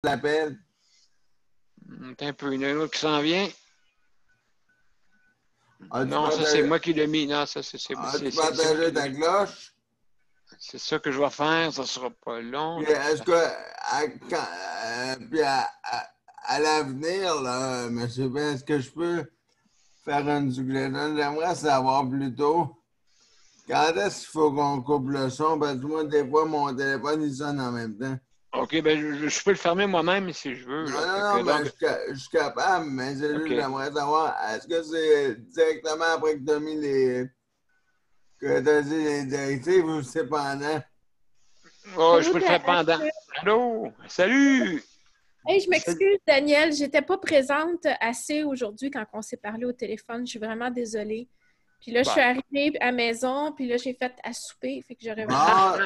l'appel. T'as un peu une autre qui s'en vient. Non, ça, c'est Partagé... moi qui l'ai mis. Non, ça, c'est As-tu partagé ta cloche? C'est ça que je vais faire. Ça sera pas long. Puis est-ce que à l'avenir, là, M. B, est-ce que je peux faire une suggestion? J'aimerais savoir plutôt quand est-ce qu'il faut qu'on coupe le son, parce que moi, des fois, mon téléphone, il sonne en même temps. OK, ben je peux le fermer moi-même si je veux. Là. Non, mais Donc, je suis capable, mais c'est juste, OK. j'aimerais savoir, est-ce que c'est directement après que tu as mis que tu as dit les directives ou c'est pendant? Oh, je Allô, peux le faire pendant. Allô? Salut! Hey, je Salut. m'excuse, Daniel. J'étais pas présente assez aujourd'hui quand on s'est parlé au téléphone. Je suis vraiment désolée. Puis là, je suis Ben. arrivée à la maison, puis là, j'ai fait à souper. Fait que j'aurais Bon, non,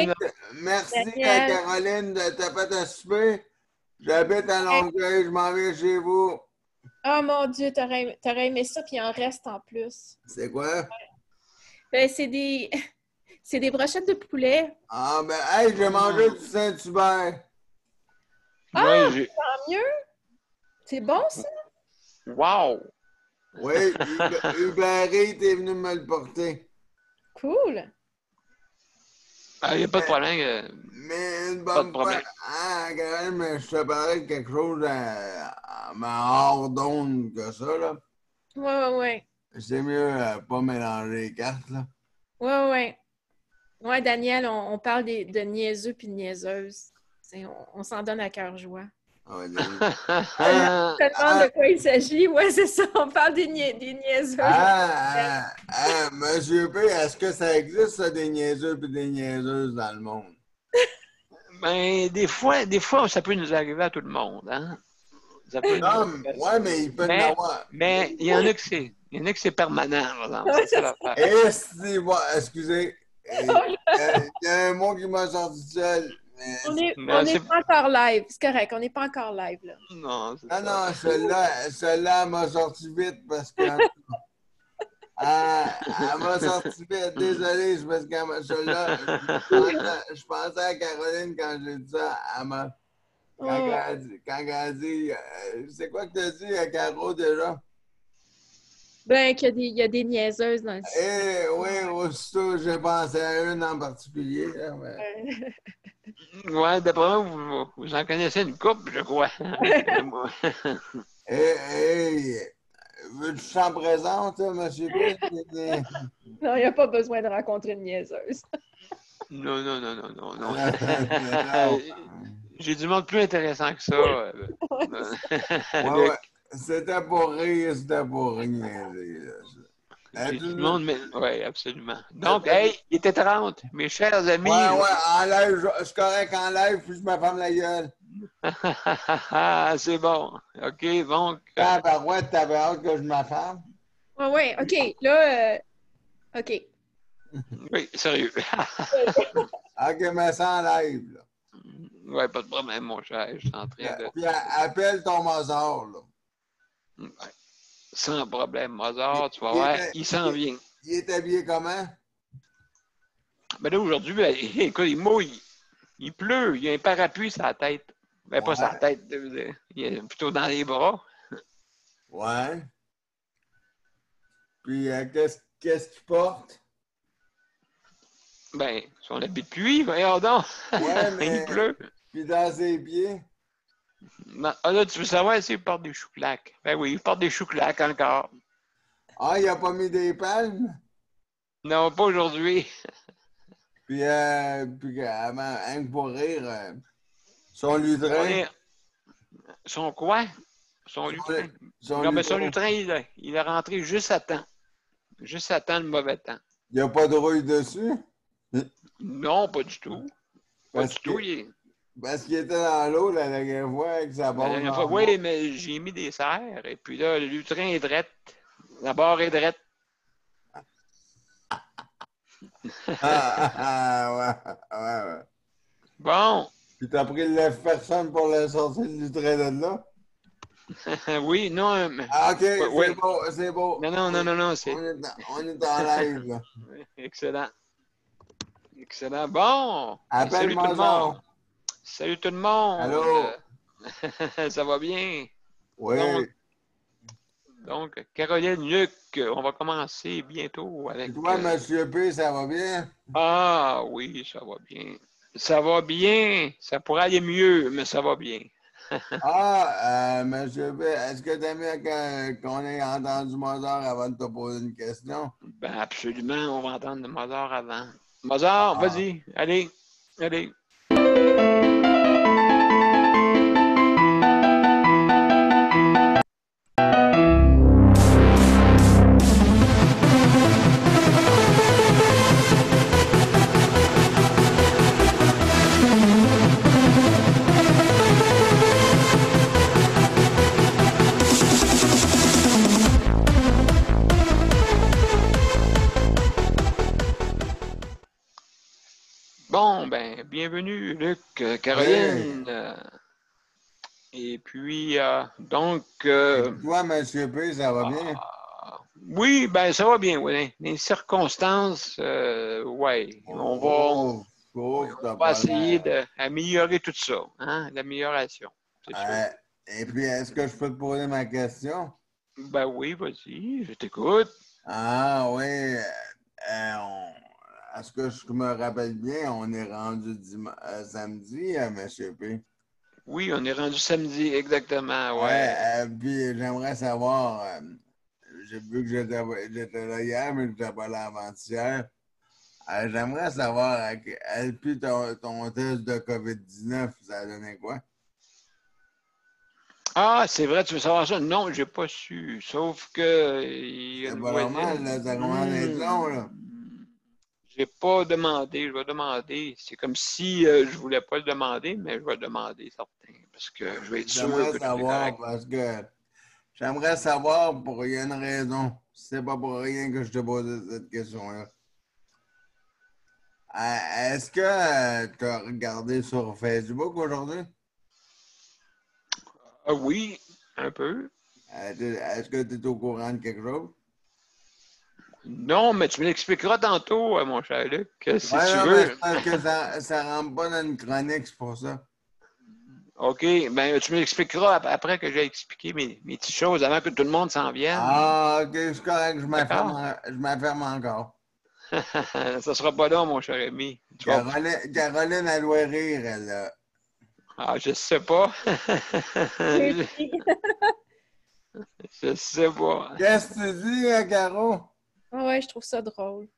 non. merci à Daniel. Caroline de te fait à souper. J'habite à Longueuil, je m'en vais chez vous. Oh mon Dieu, t'aurais aimé ça, puis il en reste en plus. C'est quoi? Ben, c'est des... c'est des brochettes de poulet. Ah, ben, hey, j'ai mangé du Saint-Hubert. Ouais, Ah, tant mieux! C'est bon, ça? Wow! Oui, Uber Eats est venu me le porter. Cool! Il n'y a pas de problème. Mais une Pas de bonne fois, problème. ah, Caroline, mais je te parlais de quelque chose mais hors d'onde que ça, là. Ouais. C'est mieux pas mélanger les cartes, là. Ouais. Ouais, Daniel, on parle de niaiseux puis de niaiseuses. On s'en donne à cœur joie. Ah, ouais, Je te demande de quoi il s'agit. Ouais, c'est ça. On parle des niaiseuses. Monsieur P, est-ce que ça existe, ça, des niaiseux et des niaiseuses dans le monde? Ben, des fois, ça peut nous arriver à tout le monde, hein? Ça peut nous Non, arriver. ouais, mais il peut en avoir. Mais il y en a que c'est permanent, par exemple. C'est ça l'affaire. Excusez, il y a un mot qui m'a sorti seul. Mais... On n'est Non, pas encore live. C'est correct, on n'est pas encore live, là. Non, c'est Non, ça. non, celle-là m'a sorti vite parce que elle m'a sorti vite. Désolé, c'est parce que celle-là, je pensais à Caroline quand j'ai dit ça. Quand elle a dit, c'est quoi que tu as dit à Caro déjà? Ben, qu'il y a des niaiseuses dans le Eh oui, aussitôt, j'ai pensé à une en particulier. Là, mais... Ouais, d'après moi, vous en connaissez une couple, je crois. Hey, veux-tu que je t'en présente, monsieur P? Non, il n'y a pas besoin de rencontrer une niaiseuse. Non. Non. J'ai du monde plus intéressant que ça. Ouais. C'était pour rire. J'ai du monde, mais... Oui, absolument. Donc, hey, il était 30, mes chers amis. Ouais, en live, c'est correct en live, puis je me ferme la gueule. C'est bon. OK, donc... Tabarouette, t'avais hâte que je me ferme? Ouais, OK. Là, OK. Oui, sérieux. OK, mais ça en live, là. Oui, pas de problème, mon cher. Je suis en train de... Puis appelle ton Mozart, là. Ouais. Sans problème, Mozart, tu vas voir, il s'en vient. Il est habillé comment? Ben là, aujourd'hui, ben, écoute, il mouille. Il pleut, il y a un parapluie sur la tête. Ben, pas sur la tête, il est plutôt dans les bras. Ouais. Puis qu'est-ce qu'il porte? Ben, son habit de pluie, voyons donc. Ouais, mais... Il pleut. Puis dans ses pieds? Non, là, tu veux savoir s'il porte des chouclacs. Ben oui, il porte des chouclacs encore. Ah, il a pas mis des palmes? Non, pas aujourd'hui. Puis pour rire, son lutrin. Son quoi? Son lutrin. Non, mais son lutrin, il est rentré juste à temps. Juste à temps, le mauvais temps. Il n'y a pas de rouille dessus? Non, pas du tout. Pas du tout. Parce qu'il était dans l'eau la dernière fois avec sa barre. Oui, mais j'ai mis des serres. Et puis là, le lutrin est drette. La barre est drette. Ouais. Bon. Puis t'as pris le lève-personne pour le sortir du lutrin de là? Oui, non. Mais... Ah, OK, c'est beau. Non. On est en live, là. Excellent. Bon. Appelle salut tout le monde. Salut tout le monde. Allô? Ça va bien? Oui. Donc, Caroline, Luc, on va commencer bientôt Et avec... toi, Monsieur P, ça va bien? Ah oui, ça va bien. Ça va bien. Ça pourrait aller mieux, mais ça va bien. Monsieur P, est-ce que tu aimes bien qu'on ait entendu Mozart avant de te poser une question? Ben absolument, on va entendre Mozart avant. Mozart, Ah. vas-y, allez, allez. Bon, ben, bienvenue, Luc, Caroline. Et puis, donc... Et toi, Monsieur P, ça va bien? oui, ben, ça va bien, oui. Les circonstances, ouais. On va essayer d'améliorer tout ça, hein, l'amélioration, c'est sûr. Et puis, est-ce que je peux te poser ma question? Ben oui, vas-y, je t'écoute. Ah oui, est-ce que je me rappelle bien, on est rendu samedi, Monsieur P? Oui, on est rendu samedi, exactement, Ouais, ouais. puis j'aimerais savoir, j'ai vu que j'étais là hier, mais je n'étais pas là avant-hier. J'aimerais savoir, puis ton test de COVID-19, ça a donné quoi? Ah, c'est vrai, tu veux savoir ça? Non, j'ai pas su. Sauf que il y a C'est une pas normal, voisine. là, ça commence à être long, là. J'ai pas demandé, je vais demander. C'est comme si je voulais pas le demander, mais je vais demander certain. Parce que je vais être sûr J'aimerais que tout est savoir correct. parce que j'aimerais savoir pour il y a une raison. C'est pas pour rien que je te pose cette question-là. Est-ce que tu as regardé sur Facebook aujourd'hui? Ah oui, un peu. Est-ce que tu es au courant de quelque chose? Non, mais tu me l'expliqueras tantôt, mon cher Luc, si Ouais, tu non, mais c'est veux. parce que ça rentre pas dans une chronique, c'est pour ça. OK, ben tu me l'expliqueras après que j'ai expliqué mes petites choses avant que tout le monde s'en vienne. Ah, ok, c'est correct, D'accord? je m'affirme encore. Ça sera pas long, mon cher ami. Caroline, elle doit rire, elle. Ah, je sais pas. Je sais pas. Qu'est-ce que tu dis, Caro? Ouais, je trouve ça drôle.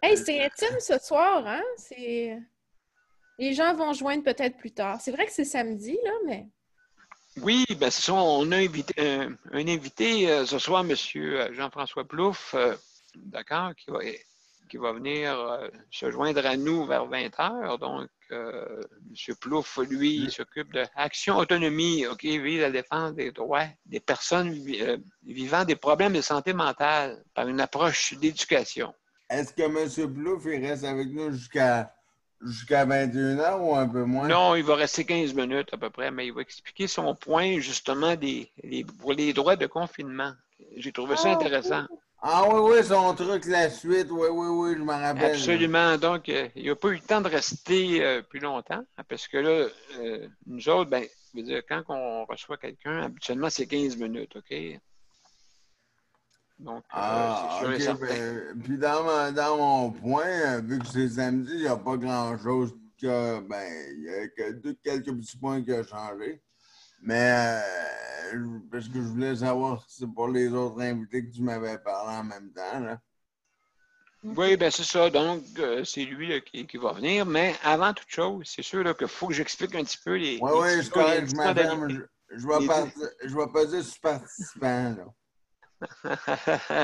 Hey, c'est intime ce soir, hein? Les gens vont joindre peut-être plus tard. C'est vrai que c'est samedi, là, mais... Oui, ben c'est ça. On a invité un invité ce soir, M. Jean-François Plouffe, d'accord, qui va venir se joindre à nous vers 20 heures. Donc, M. Plouffe, lui, il s'occupe de Action Autonomie, OK, vise la défense des droits des personnes vivant des problèmes de santé mentale par une approche d'éducation. Est-ce que M. Plouffe, il reste avec nous jusqu'à 21h ou un peu moins? Non, il va rester 15 minutes à peu près, mais il va expliquer son point justement pour les droits de confinement. J'ai trouvé ça intéressant. Ah oui, oui, son truc, la suite, oui, oui, oui, je m'en rappelle. Absolument. Donc, il n'a pas eu le temps de rester plus longtemps, parce que là, nous autres, ben, je veux dire, quand on reçoit quelqu'un, habituellement, c'est 15 minutes, OK? Donc, c'est sûr et OK. certain. Puis dans mon point, vu que c'est samedi, il n'y a pas grand-chose il y a quelques petits points qui ont changé. Mais parce que je voulais savoir si c'est pour les autres invités que tu m'avais parlé en même temps, là. Oui, ben c'est ça. Donc, c'est lui là, qui va venir. Mais avant toute chose, c'est sûr qu'il faut que j'explique un petit peu les Oui, oui, c'est les correct, je petites m'affirme. modalités. Je vais peser sur participant, là.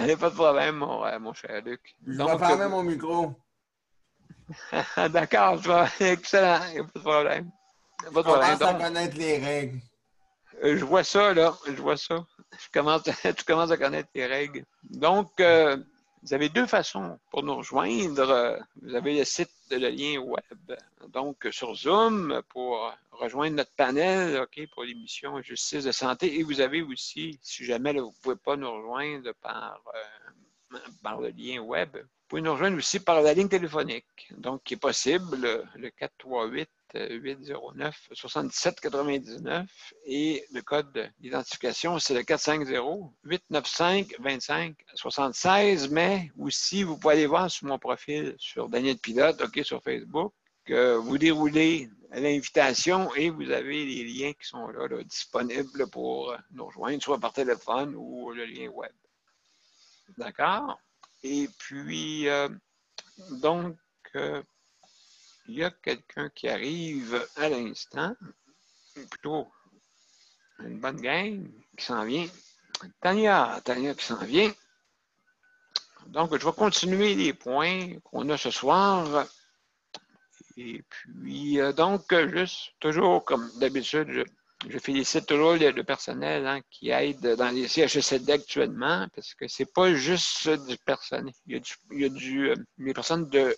Il n'y a pas de problème, mon cher Luc. Puis je vais Donc, fermer mon micro. d'accord, excellent, il n'y a pas de problème. Je Pas de problème. commence à Donc, connaître les règles. je vois ça, là. Je vois ça. Tu commences à connaître les règles. Donc, vous avez deux façons pour nous rejoindre. Vous avez le lien web. Donc, sur Zoom pour rejoindre notre panel, OK, pour l'émission Justice de santé. Et vous avez aussi, si jamais là, vous ne pouvez pas nous rejoindre par le lien web, vous pouvez nous rejoindre aussi par la ligne téléphonique, donc qui est possible, le 438-809-7799 et le code d'identification, c'est le 450-895-2576, mais aussi, vous pouvez aller voir sur mon profil sur Daniel Pilote, OK, sur Facebook, que vous déroulez l'invitation et vous avez les liens qui sont là, disponibles pour nous rejoindre, soit par téléphone ou le lien web. D'accord? Et puis, donc, il y a quelqu'un qui arrive à l'instant, plutôt une bonne gang qui s'en vient. Tania qui s'en vient. Donc, je vais continuer les points qu'on a ce soir. Et puis, donc, juste, toujours comme d'habitude, je félicite toujours le personnel qui aide dans les CHSLD actuellement, parce que c'est pas juste du personnel. Il y a des personnes de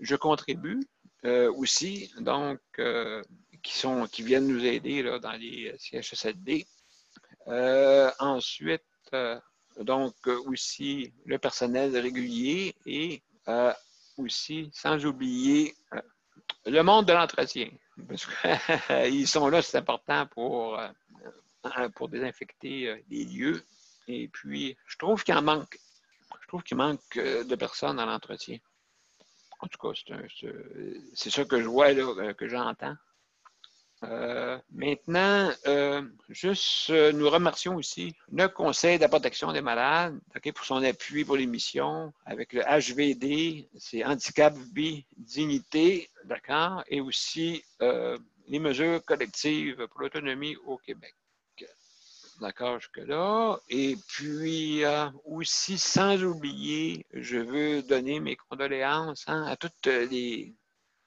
Je contribue aussi, donc, qui viennent nous aider là, dans les CHSLD. Ensuite, donc, aussi le personnel régulier et aussi, sans oublier, le monde de l'entretien. Parce qu'ils sont là, c'est important pour désinfecter les lieux. Et puis, je trouve qu'il en manque. Je trouve qu'il manque de personnes dans l'entretien. En tout cas, c'est ça que je vois, là, que j'entends. Maintenant, juste nous remercions aussi le Conseil de la protection des malades pour son appui pour l'émission avec le HVD, c'est Handicap, Vie, Dignité, d'accord, et aussi les mesures collectives pour l'autonomie au Québec. D'accord, jusque-là. Et puis, aussi, sans oublier, je veux donner mes condoléances à toutes les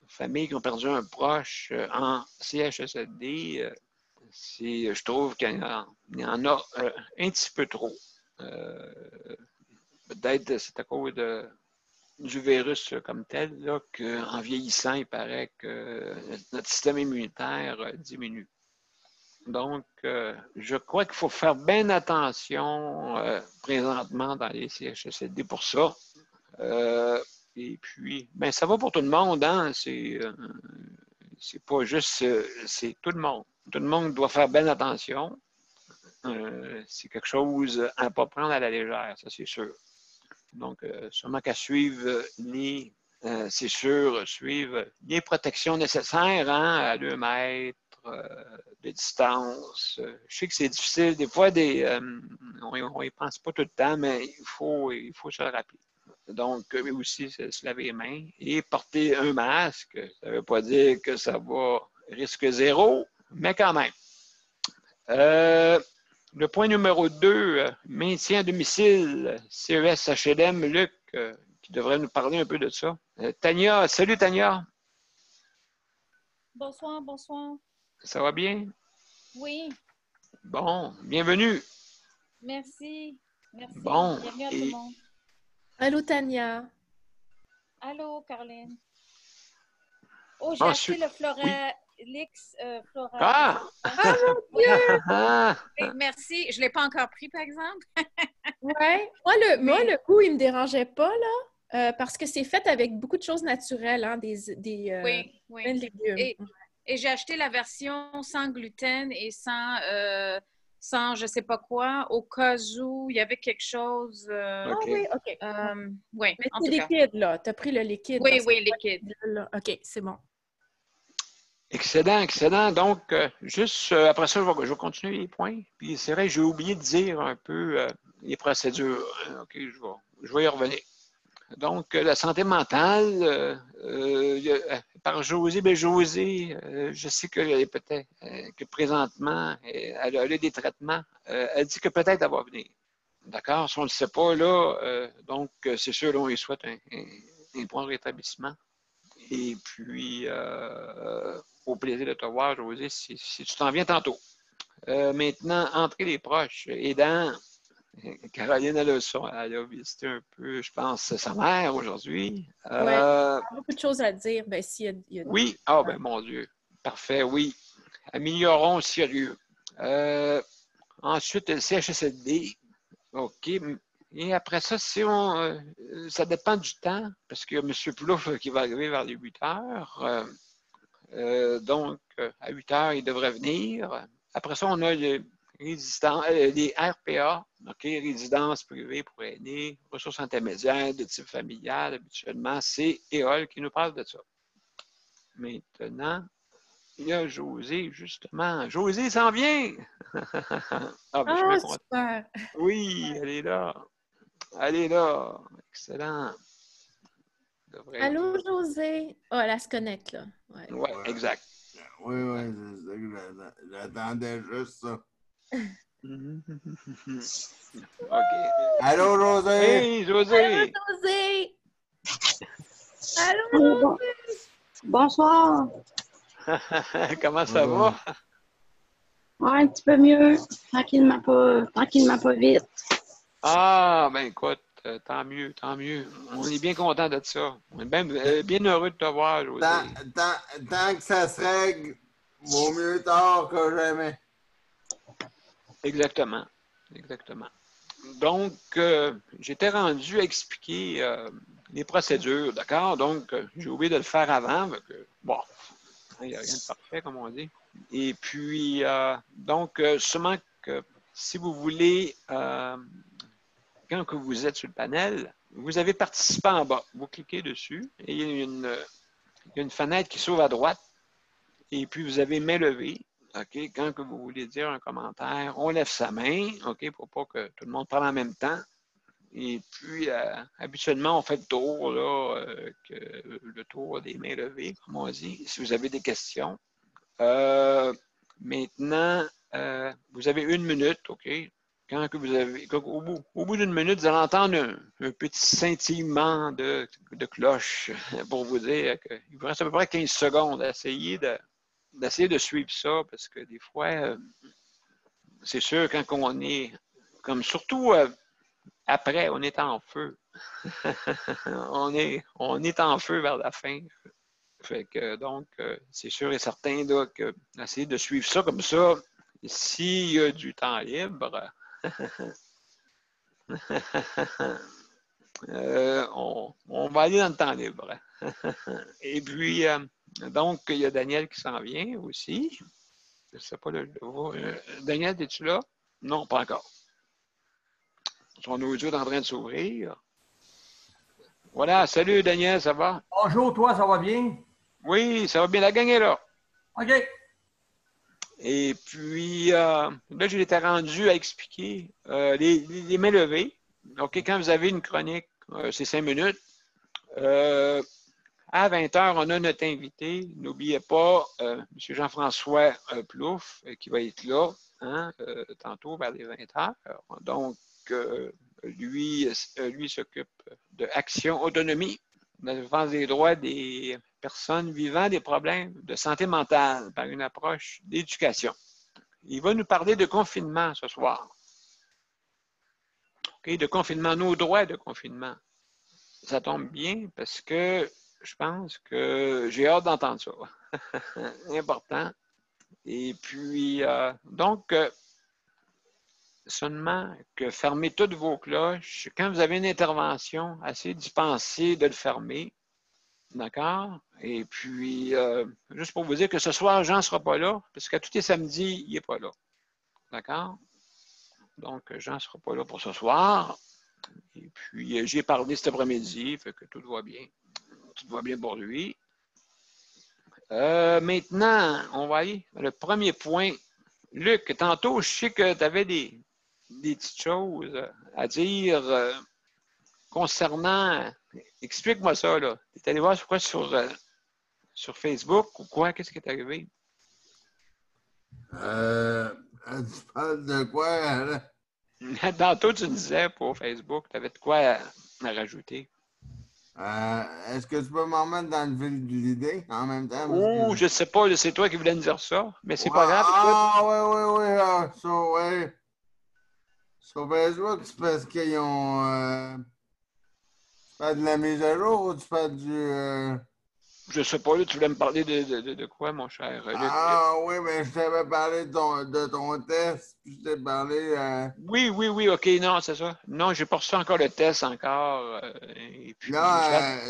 familles qui ont perdu un proche en CHSLD. Je trouve qu'il y en a un petit peu trop. Peut-être c'est à cause du virus comme tel, là, qu'en vieillissant, il paraît que notre système immunitaire diminue. Donc, je crois qu'il faut faire bien attention présentement dans les CHSLD pour ça. Et puis, ben, ça va pour tout le monde, hein? C'est pas juste, c'est tout le monde. Tout le monde doit faire bien attention. C'est quelque chose à ne pas prendre à la légère, ça c'est sûr. Donc, sûrement qu'à suivre c'est sûr, suivre les protections nécessaires à 2 mètres de distance. Je sais que c'est difficile, des fois, on n'y pense pas tout le temps, mais il faut se le rappeler. Donc, aussi, se laver les mains et porter un masque. Ça ne veut pas dire que ça va risque zéro, mais quand même. Le point numéro 2, maintien à domicile, CES HLM, Luc, qui devrait nous parler un peu de ça. Tania, salut Tania. Bonsoir, bonsoir. Ça va bien? Oui. Bon, bienvenue. Merci. Merci. Bon. Bienvenue à tout le monde. Allô, Tania. Allô, Caroline. Oh, j'ai acheté le Floralix. Ah! mon Dieu! Oui, merci. Je ne l'ai pas encore pris, par exemple. Ouais. Moi, le goût, il ne me dérangeait pas, là, parce que c'est fait avec beaucoup de choses naturelles, hein, oui. plein de légumes. Et j'ai acheté la version sans gluten et sans je ne sais pas quoi, au cas où il y avait quelque chose. Ah oui, OK. Oui, mais en c'est tout cas. liquide, là. Tu as pris le liquide. Oui, liquide. Là. OK, c'est bon. Excellent, excellent. Donc, juste après ça, je vais continuer les points. Puis c'est vrai, j'ai oublié de dire un peu les procédures. OK, je vais y revenir. Donc, la santé mentale, par Josée, Josée, je sais que peut-être que présentement, elle a des traitements. Elle dit que peut-être elle va venir. D'accord? Si on ne le sait pas, là, donc c'est sûr, là, on lui souhaite un bon rétablissement. Et puis, au plaisir de te voir, Josée, si tu t'en viens tantôt. Maintenant, entrer les proches, aidants. Caroline, elle a visité un peu, je pense, sa mère aujourd'hui. Oui, il y a beaucoup de choses à dire. Ben, oui, ben mon Dieu. Parfait, oui. Améliorons sérieux. Ensuite, le CHSLD. OK. Et après ça, si ça dépend du temps, parce qu'il y a M. Plouffe qui va arriver vers les 8 heures. Donc, à 8 heures, il devrait venir. Après ça, on a les RPA, OK, résidences privées pour aînés, ressources intermédiaires de type familial, habituellement, c'est EOL qui nous parle de ça. Maintenant, il y a José, justement. José s'en vient! Ah, ben, je suis bien content. Super! Oui, elle est là. Elle est là. Excellent. Allô, José? Oh, elle se connecte, là. Ouais. Oui, exact. Oui, c'est ça que j'attendais juste ça. OK. Allô, José? Hey, José! Allô, José! Allô, Oui, José! bonsoir. Comment ça va? Ouais, un petit peu mieux. Tranquillement pas vite. Ah, ben écoute, tant mieux, tant mieux. On est bien content de ça. On est bien heureux de te voir, José. Tant que ça se règle, vaut mieux tard que jamais. Exactement. Exactement. Donc, j'étais rendu à expliquer les procédures, d'accord? Donc, j'ai oublié de le faire avant. Bon, il n'y a rien de parfait, comme on dit. Et puis, donc, sûrement que si vous voulez, quand que vous êtes sur le panel, vous avez participé en bas. Vous cliquez dessus et il y a une fenêtre qui s'ouvre à droite. Et puis, vous avez main levée. OK, quand que vous voulez dire un commentaire, on lève sa main, OK, pour pas que tout le monde parle en même temps. Et puis, habituellement, on fait le tour, là, le tour des mains levées, comme on dit, si vous avez des questions. Maintenant, vous avez 1 minute, OK? Quand que vous avez, au bout d'1 minute, vous allez entendre un petit scintillement de cloche pour vous dire qu'il vous reste à peu près 15 secondes à essayer de suivre ça, parce que des fois, c'est sûr, quand on est, comme surtout après, on est en feu. on est en feu vers la fin. Fait que donc, c'est sûr et certain là, que essayer de suivre ça comme ça, s'il y a du temps libre, on va aller dans le temps libre. Et puis, donc, il y a Daniel qui s'en vient aussi. Je ne sais pas, Daniel, es-tu là? Non, pas encore. Son audio est en train de s'ouvrir. Voilà, salut Daniel, ça va? Bonjour, toi, ça va bien? Oui, ça va bien, la gang est là. OK. Et puis, là, je l'étais rendu à expliquer les mains levées. OK, quand vous avez une chronique, c'est 5 minutes. À 20 h, on a notre invité. N'oubliez pas, M. Jean-François Plouffe, qui va être là tantôt vers les 20 h. Donc, lui s'occupe de Action Autonomie, de la défense des droits des personnes vivant des problèmes de santé mentale par une approche d'éducation. Il va nous parler de confinement ce soir. Okay, de confinement, nos droits de confinement. Ça tombe bien parce que je pense que j'ai hâte d'entendre ça. Important. Et puis, donc, seulement que fermez toutes vos cloches. Quand vous avez une intervention, essayez d'y penser de le fermer. D'accord? Et puis, juste pour vous dire que ce soir, Jean ne sera pas là, parce qu'à tous les samedis, il n'est pas là. D'accord? Donc, Jean ne sera pas là pour ce soir. Et puis, j'ai parlé cet après-midi, fait que tout va bien. Tout va bien pour lui. Maintenant, on va aller. Le premier point. Luc, tantôt, je sais que tu avais des petites choses à dire concernant. Explique-moi ça, là. Tu es allé voir quoi sur Facebook ou quoi? Qu'est-ce qui est arrivé? Tu parles de quoi, là? Tantôt, tu me disais pour Facebook, tu avais de quoi à rajouter. Est-ce que tu peux m'en mettre dans le fil de l'idée en même temps? Oh, je sais pas, c'est toi qui voulais me dire ça, mais c'est pas grave. Oui. Sur Facebook, c'est parce qu'ils ont. Tu fais de la mise à jour ou tu fais du. Je sais pas, là, tu voulais me parler de quoi, mon cher Luc? Ah oui, mais je t'avais parlé de ton test, puis je t'ai parlé... Oui, OK, non, c'est ça. Non, j'ai pas reçu encore le test encore. Et puis, Non,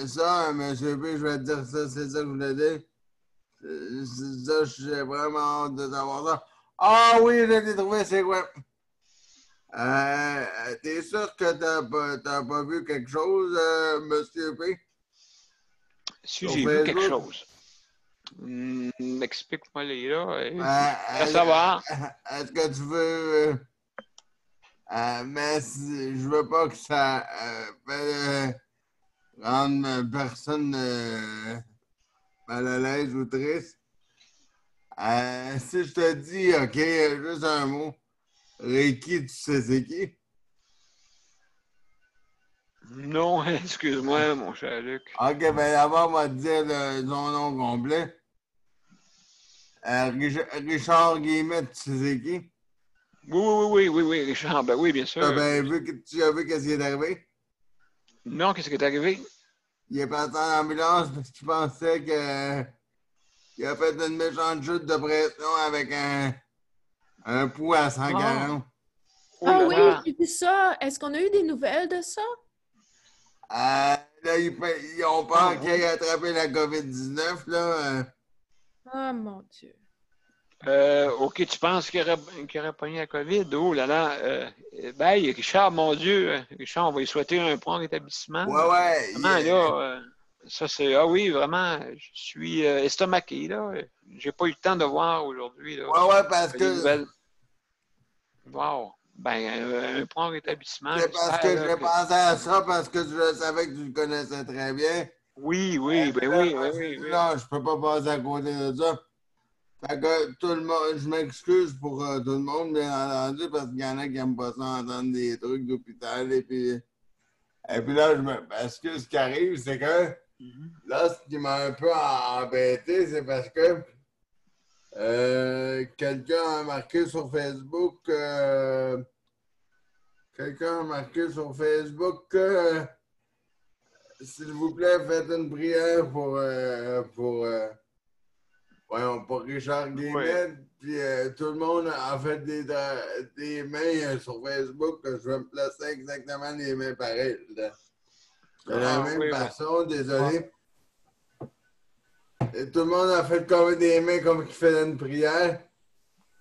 j'ai ça, monsieur B, je vais te dire ça, c'est ça que je voulais dire. C'est ça, j'ai vraiment hâte de savoir ça. Ah oui, je l'ai trouvé, c'est quoi? T'es sûr que t'as pas vu quelque chose, monsieur P? si Sur j'ai vu quelque Facebook? chose. Explique-moi les là. Euh, À savoir. Est-ce que tu veux... mais je veux pas que ça rende personne mal à l'aise ou triste. Si je te dis, OK, juste un mot, Reiki, tu sais c'est qui? Non, excuse-moi, mon cher Luc. OK, ben d'abord, on va te dire son nom complet. Richard Guillemette, tu sais c'est qui? Oui, Richard. Ben oui, bien Tu as sûr. bien vu, tu as vu qu'est-ce qui est arrivé? Non, qu'est-ce qui est arrivé? Il est parti en ambulance parce qu'il pensait qu'il a fait une méchante chute de pression avec un pouls à 140. Oh Ah là oui, là. j'ai vu ça. Est-ce qu'on a eu des nouvelles de ça? Là, ils ont peur qu'il ait attrapé la COVID-19, là. Oh mon Dieu. OK, tu penses qu'il aurait pogné la COVID? Oh là là. Ben, Richard, mon Dieu. Richard, on va lui souhaiter un prompt rétablissement. Ouais, Vraiment, là, ça c'est. Ah oui, vraiment, je suis estomaqué, là. J'ai pas eu le temps de voir aujourd'hui, là, parce les que nouvelles. Wow. Ben, un prompt rétablissement, c'est parce j'espère, que là, j'ai que. pensé à ça, parce que je savais que tu le connaissais très bien. Oui, ben Là, oui, je me ben suis oui, dit, oui. non, je peux pas passer à côté de ça. Fait que tout le monde, je m'excuse pour tout le monde, bien entendu, parce qu'il y en a qui n'aiment pas ça entendre des trucs d'hôpital. Et puis là, parce que ce qui arrive, c'est que là, ce qui m'a un peu embêté, c'est parce que quelqu'un a marqué sur Facebook, que, s'il vous plaît, faites une prière pour Richard Oui. Guillemette. Puis tout le monde a fait des mains sur Facebook que je vais me placer exactement les mains pareilles. Là. De la Ah même oui, oui. façon, désolé. Et tout le monde a fait comme des mains comme qui fait une prière.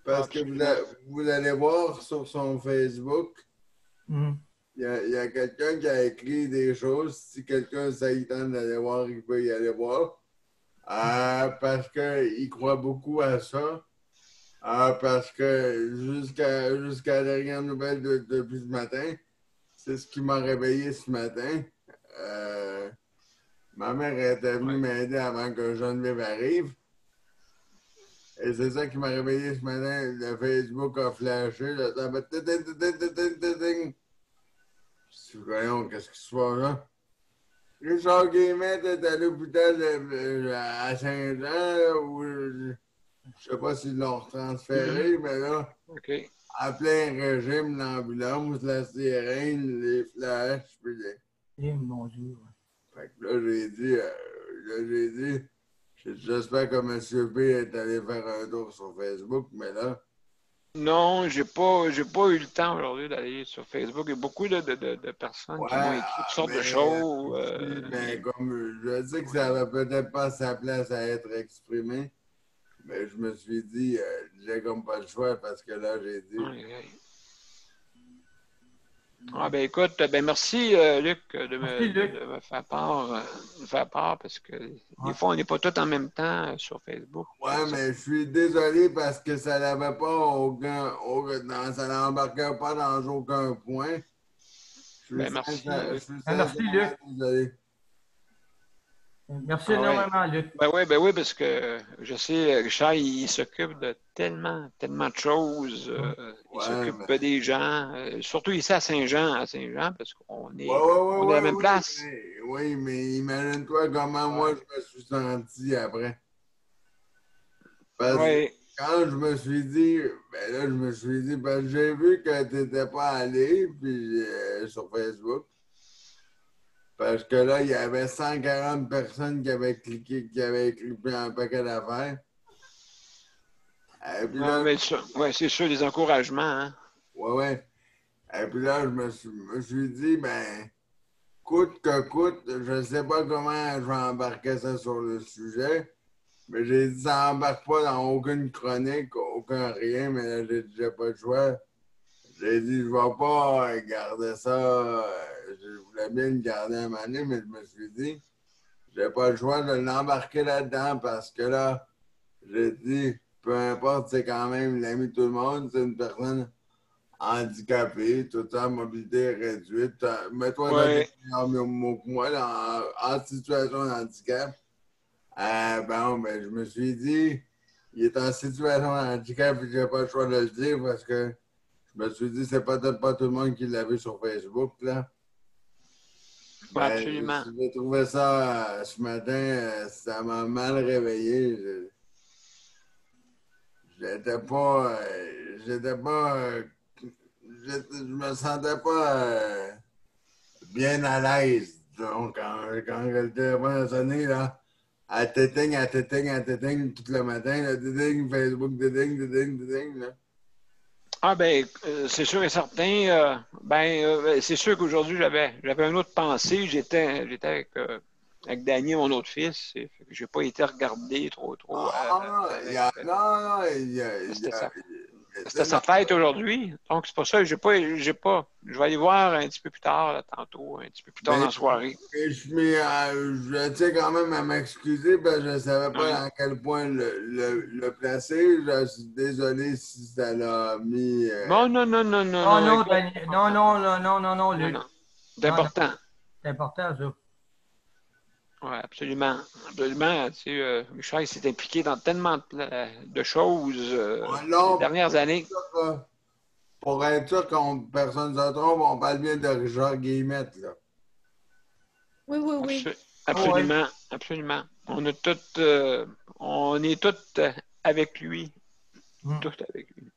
Parce que Absolument. vous allez voir sur son Facebook, Mhm. il y a quelqu'un qui a écrit des choses. Si quelqu'un s'attend d'aller voir, il peut y aller voir. Parce qu'il croit beaucoup à ça. Parce que jusqu'à la dernière nouvelle depuis ce matin, c'est ce qui m'a réveillé ce matin. Ma mère était venue m'aider avant que Geneviève arrive. Et c'est ça qui m'a réveillé ce matin. Le Facebook a flashé. Ça fait ting. Je me voyons, qu'est-ce qui se passe là? Richard Guillemette est à l'hôpital à Saint-Jean, où je sais pas s'ils l'ont transféré, mais là, OK. en plein régime, l'ambulance, la sirène, les flashs, puis Eh, mon Dieu. Fait que là, j'ai dit, j'espère que M. B est allé faire un tour sur Facebook, mais là, Non, j'ai pas eu le temps aujourd'hui d'aller sur Facebook. Il y a beaucoup de personnes qui m'ont écrit toutes sortes de choses. mais comme je sais que ça n'avait peut-être pas sa place à être exprimé, mais je me suis dit, j'ai comme pas le choix parce que là, j'ai dit. Ouais. Ah ben écoute, ben merci Luc Merci, Luc. de me faire part parce que des fois on n'est pas tous en même temps sur Facebook. Ouais, mais je suis désolé parce que ça n'avait pas ça n'embarquait pas dans aucun point. Ben merci. Je suis Merci, Luc. désolé. Merci Ah ouais. énormément, Luc. Ben oui, parce que je sais, Richard, il s'occupe de tellement de choses. Il s'occupe des gens, surtout ici à Saint-Jean, parce qu'on est, on est à la même place. Oui, mais imagine-toi comment moi je me suis senti après. Parce que quand je me suis dit, ben là, parce que j'ai vu que tu n'étais pas allé puis, sur Facebook. Parce que là, il y avait 140 personnes qui avaient cliqué un paquet d'affaires. Et puis Non, là, mais c'est sûr, des encouragements. Hein? ouais. Et puis là, je me suis dit, ben, coûte que coûte, je ne sais pas comment je vais embarquer ça sur le sujet, mais j'ai dit, ça n'embarque pas dans aucune chronique, aucun rien, mais là, j'ai dit, j'ai pas le choix. J'ai dit, je ne vais pas garder ça. Je voulais bien le garder un moment donné, mais je me suis dit, j'ai pas le choix de l'embarquer là-dedans parce que là, j'ai dit, peu importe, c'est quand même l'ami de tout le monde, c'est une personne handicapée, tout ça, mobilité réduite. Mets-toi dans des Ouais. meilleurs mots que moi, en situation de handicap. Ben, je me suis dit, il est en situation de handicap et j'ai pas le choix de le dire parce que je me suis dit, c'est peut-être pas tout le monde qui l'a vu sur Facebook, là. Ouais, Ben, absolument. j'ai trouvé ça ce matin, ça m'a mal réveillé. J'étais pas, je me sentais pas bien à l'aise. Donc, quand le téléphone a sonné, là, elle t'éteigne tout le matin, là, déding, Facebook, déding, là. Ah ben, c'est sûr et certain. C'est sûr qu'aujourd'hui, j'avais une autre pensée. J'étais avec Danny, mon autre fils. Et fait que j'ai pas été regardé trop. C'était sa fête aujourd'hui. Donc, c'est pour ça que j'ai pas. Je vais aller voir un petit peu plus tard, là, tantôt, un petit peu plus tard dans la soirée. Je tiens quand même à m'excuser parce que je ne savais pas Oui. à quel point le placer. Je suis désolé si ça l'a mis. Non. Non, Écoute, Daniel. Non, Luc. non. C'est Non, important. c'est important, ça. Oui, absolument. Absolument. Tu sais, Richard, il s'est impliqué dans tellement de choses ces dernières années. Pour être sûr qu'on personne ne se trompe, on parle bien de Richard Guillemette, là. Oui. Absolument. Absolument. On est tous avec lui. Tous avec lui.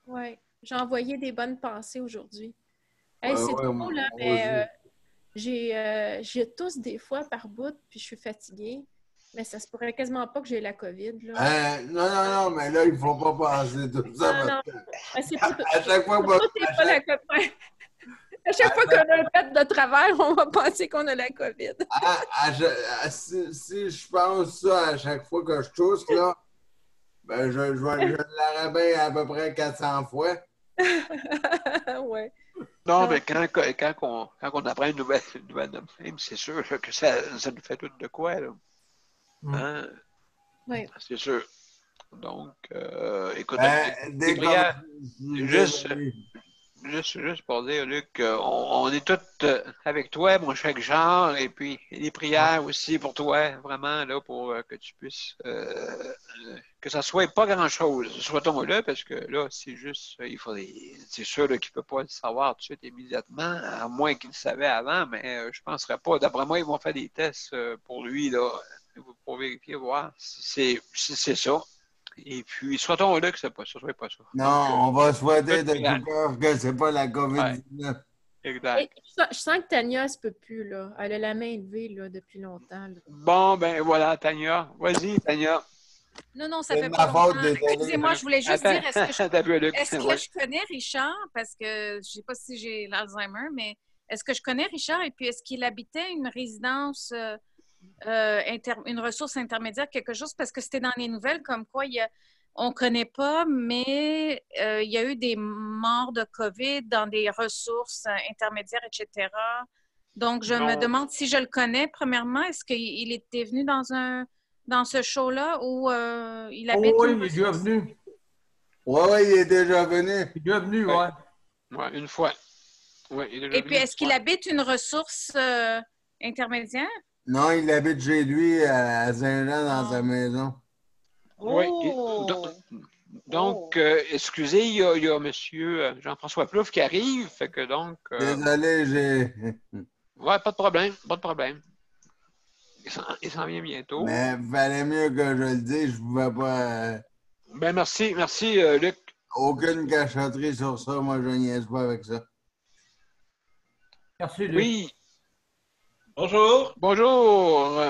Oui. J'ai envoyé des bonnes pensées aujourd'hui. Hey, c'est Ouais, drôle, là, mais j'ai tousse des fois par bout, puis je suis fatiguée. Mais ça se pourrait quasiment pas que j'ai la COVID, là. Non, mais là, il ne faut pas passer tout ça Non. parce C'est pas tout. à chaque fois, Tout n'est pas la COVID. À chaque fois qu'on a un fait de travers, on va penser qu'on a la COVID. si je pense ça à chaque fois que je tousse, là, ben, je l'aurais bien à peu près 400 fois. Ouais. Non, mais quand on apprend une nouvelle de même, c'est sûr que ça nous fait tout de quoi, là. Hein? Oui. C'est sûr. Donc, écoute, Des prières, désolé. juste pour dire, Luc, on est tous avec toi, mon cher Richard, et puis les prières aussi pour toi, vraiment, là, pour que tu puisses, que ça soit pas grand-chose, soit-on là, parce que là, c'est juste, c'est sûr là, qu'il ne peut pas le savoir tout de suite immédiatement, à moins qu'il le savait avant, mais je ne penserais pas. D'après moi, ils vont faire des tests pour lui, là, pour vérifier, voir si c'est ça. Et puis, soit-on là que ce soit pas ça. Non, Donc, on va souhaiter de prières. tout cœur que ce n'est pas la COVID-19. Exact. Et je sens que Tania, elle se peut plus, là. Elle a la main levée, là, depuis longtemps, là. Bon, ben voilà, Tania. Vas-y, Tania. Non, ça C'est fait ma pas faute, longtemps. désolé. Excusez-moi, je voulais juste dire, T'as vu, Luc. est-ce que Ouais. je connais Richard? Parce que je ne sais pas si j'ai l'Alzheimer, mais est-ce que je connais Richard? Et puis, est-ce qu'il habitait une résidence, une ressource intermédiaire, quelque chose? Parce que c'était dans les nouvelles comme quoi on ne connaît pas, mais il y a eu des morts de COVID dans des ressources intermédiaires, etc. Donc, je me demande si je le connais. Premièrement, est-ce qu'il était venu dans ce show-là où il habite Oui, une il est déjà ressource? venu. Oui, il est déjà venu. Il est déjà venu, Ouais. ouais. Ouais, une fois. Ouais, il est déjà Et puis, venu est-ce une qu'il fois. habite une ressource intermédiaire? Non, il habite chez lui à Saint-Jean dans sa maison. Oui. Oh! Donc, excusez, il y a M. Jean-François Plouffe qui arrive. Fait que donc. Désolé, j'ai. Ouais, pas de problème. Pas de problème. Il s'en vient bientôt. Mais fallait mieux que je le dise, je ne pouvais pas. Ben, merci, Luc. Aucune cachotterie sur ça, moi je niaise pas avec ça. Merci, Luc. Oui, Bonjour, bonjour.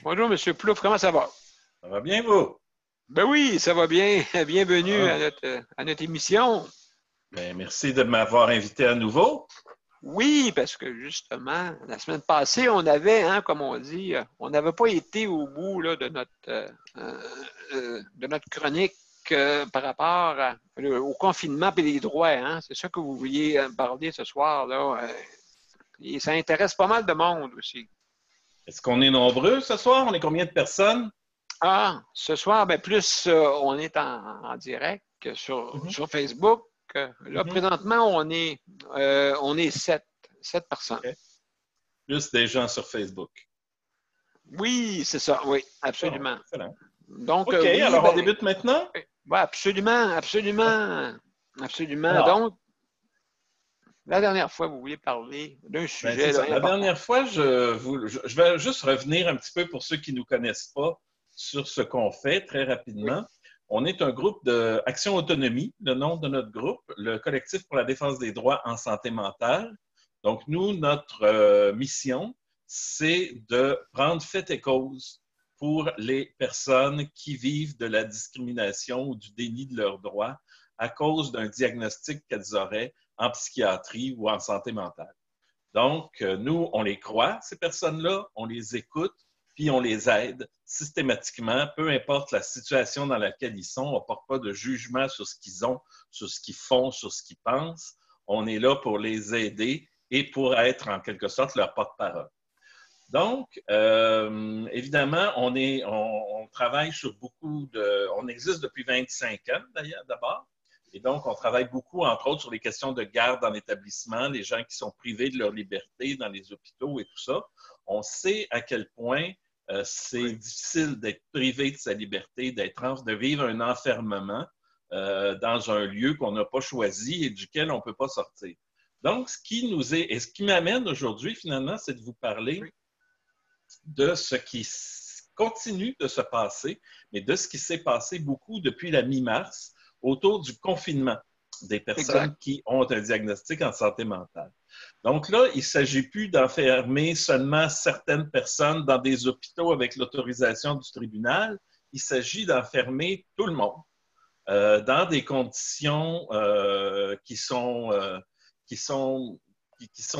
Bonjour, M. Plouffe, comment ça va? ça va bien vous? Ben oui, ça va bien. Bienvenue Ah, à notre émission. ben, merci de m'avoir invité à nouveau. Oui, parce que justement, la semaine passée, on avait, hein, comme on dit, on n'avait pas été au bout là, de notre chronique par rapport au confinement et les droits. Hein. C'est ça que vous vouliez parler ce soir. Là. Et ça intéresse pas mal de monde aussi. Est-ce qu'on est nombreux ce soir? On est combien de personnes? Ah, ce soir, ben plus on est en direct Mhm, sur Facebook. Là, mhm. présentement, on est sept personnes. OK. Plus des gens sur Facebook. Oui, c'est ça, oui, Bon, absolument. excellent. Donc, OK, oui, alors on ben, débute maintenant? ouais, absolument. Alors, Donc, la dernière fois, vous vouliez parler d'un ben, c'est sujet là, ça. La important. dernière fois, je vais juste revenir un petit peu pour ceux qui ne nous connaissent pas sur ce qu'on fait très Oui, rapidement. On est un groupe de Action Autonomie, le nom de notre groupe, le collectif pour la défense des droits en santé mentale. Donc, nous, notre mission, c'est de prendre fait et cause pour les personnes qui vivent de la discrimination ou du déni de leurs droits à cause d'un diagnostic qu'elles auraient en psychiatrie ou en santé mentale. Donc, nous, on les croit, ces personnes-là, on les écoute, puis on les aide systématiquement, peu importe la situation dans laquelle ils sont. On ne porte pas de jugement sur ce qu'ils ont, sur ce qu'ils font, sur ce qu'ils pensent. On est là pour les aider et pour être en quelque sorte leur porte-parole. Donc, évidemment, on travaille sur beaucoup de... On existe depuis 25 ans, d'ailleurs, d'abord. Et donc, on travaille beaucoup, entre autres, sur les questions de garde en établissement, les gens qui sont privés de leur liberté dans les hôpitaux et tout ça. On sait à quel point c'est difficile d'être privé de sa liberté, de vivre un enfermement dans un lieu qu'on n'a pas choisi et duquel on ne peut pas sortir. Donc, ce qui m'amène aujourd'hui, finalement, c'est de vous parler de ce qui continue de se passer, mais de ce qui s'est passé beaucoup depuis la mi-mars autour du confinement des personnes exact. qui ont un diagnostic en santé mentale. Donc là, il ne s'agit plus d'enfermer seulement certaines personnes dans des hôpitaux avec l'autorisation du tribunal, il s'agit d'enfermer tout le monde dans des conditions qui sont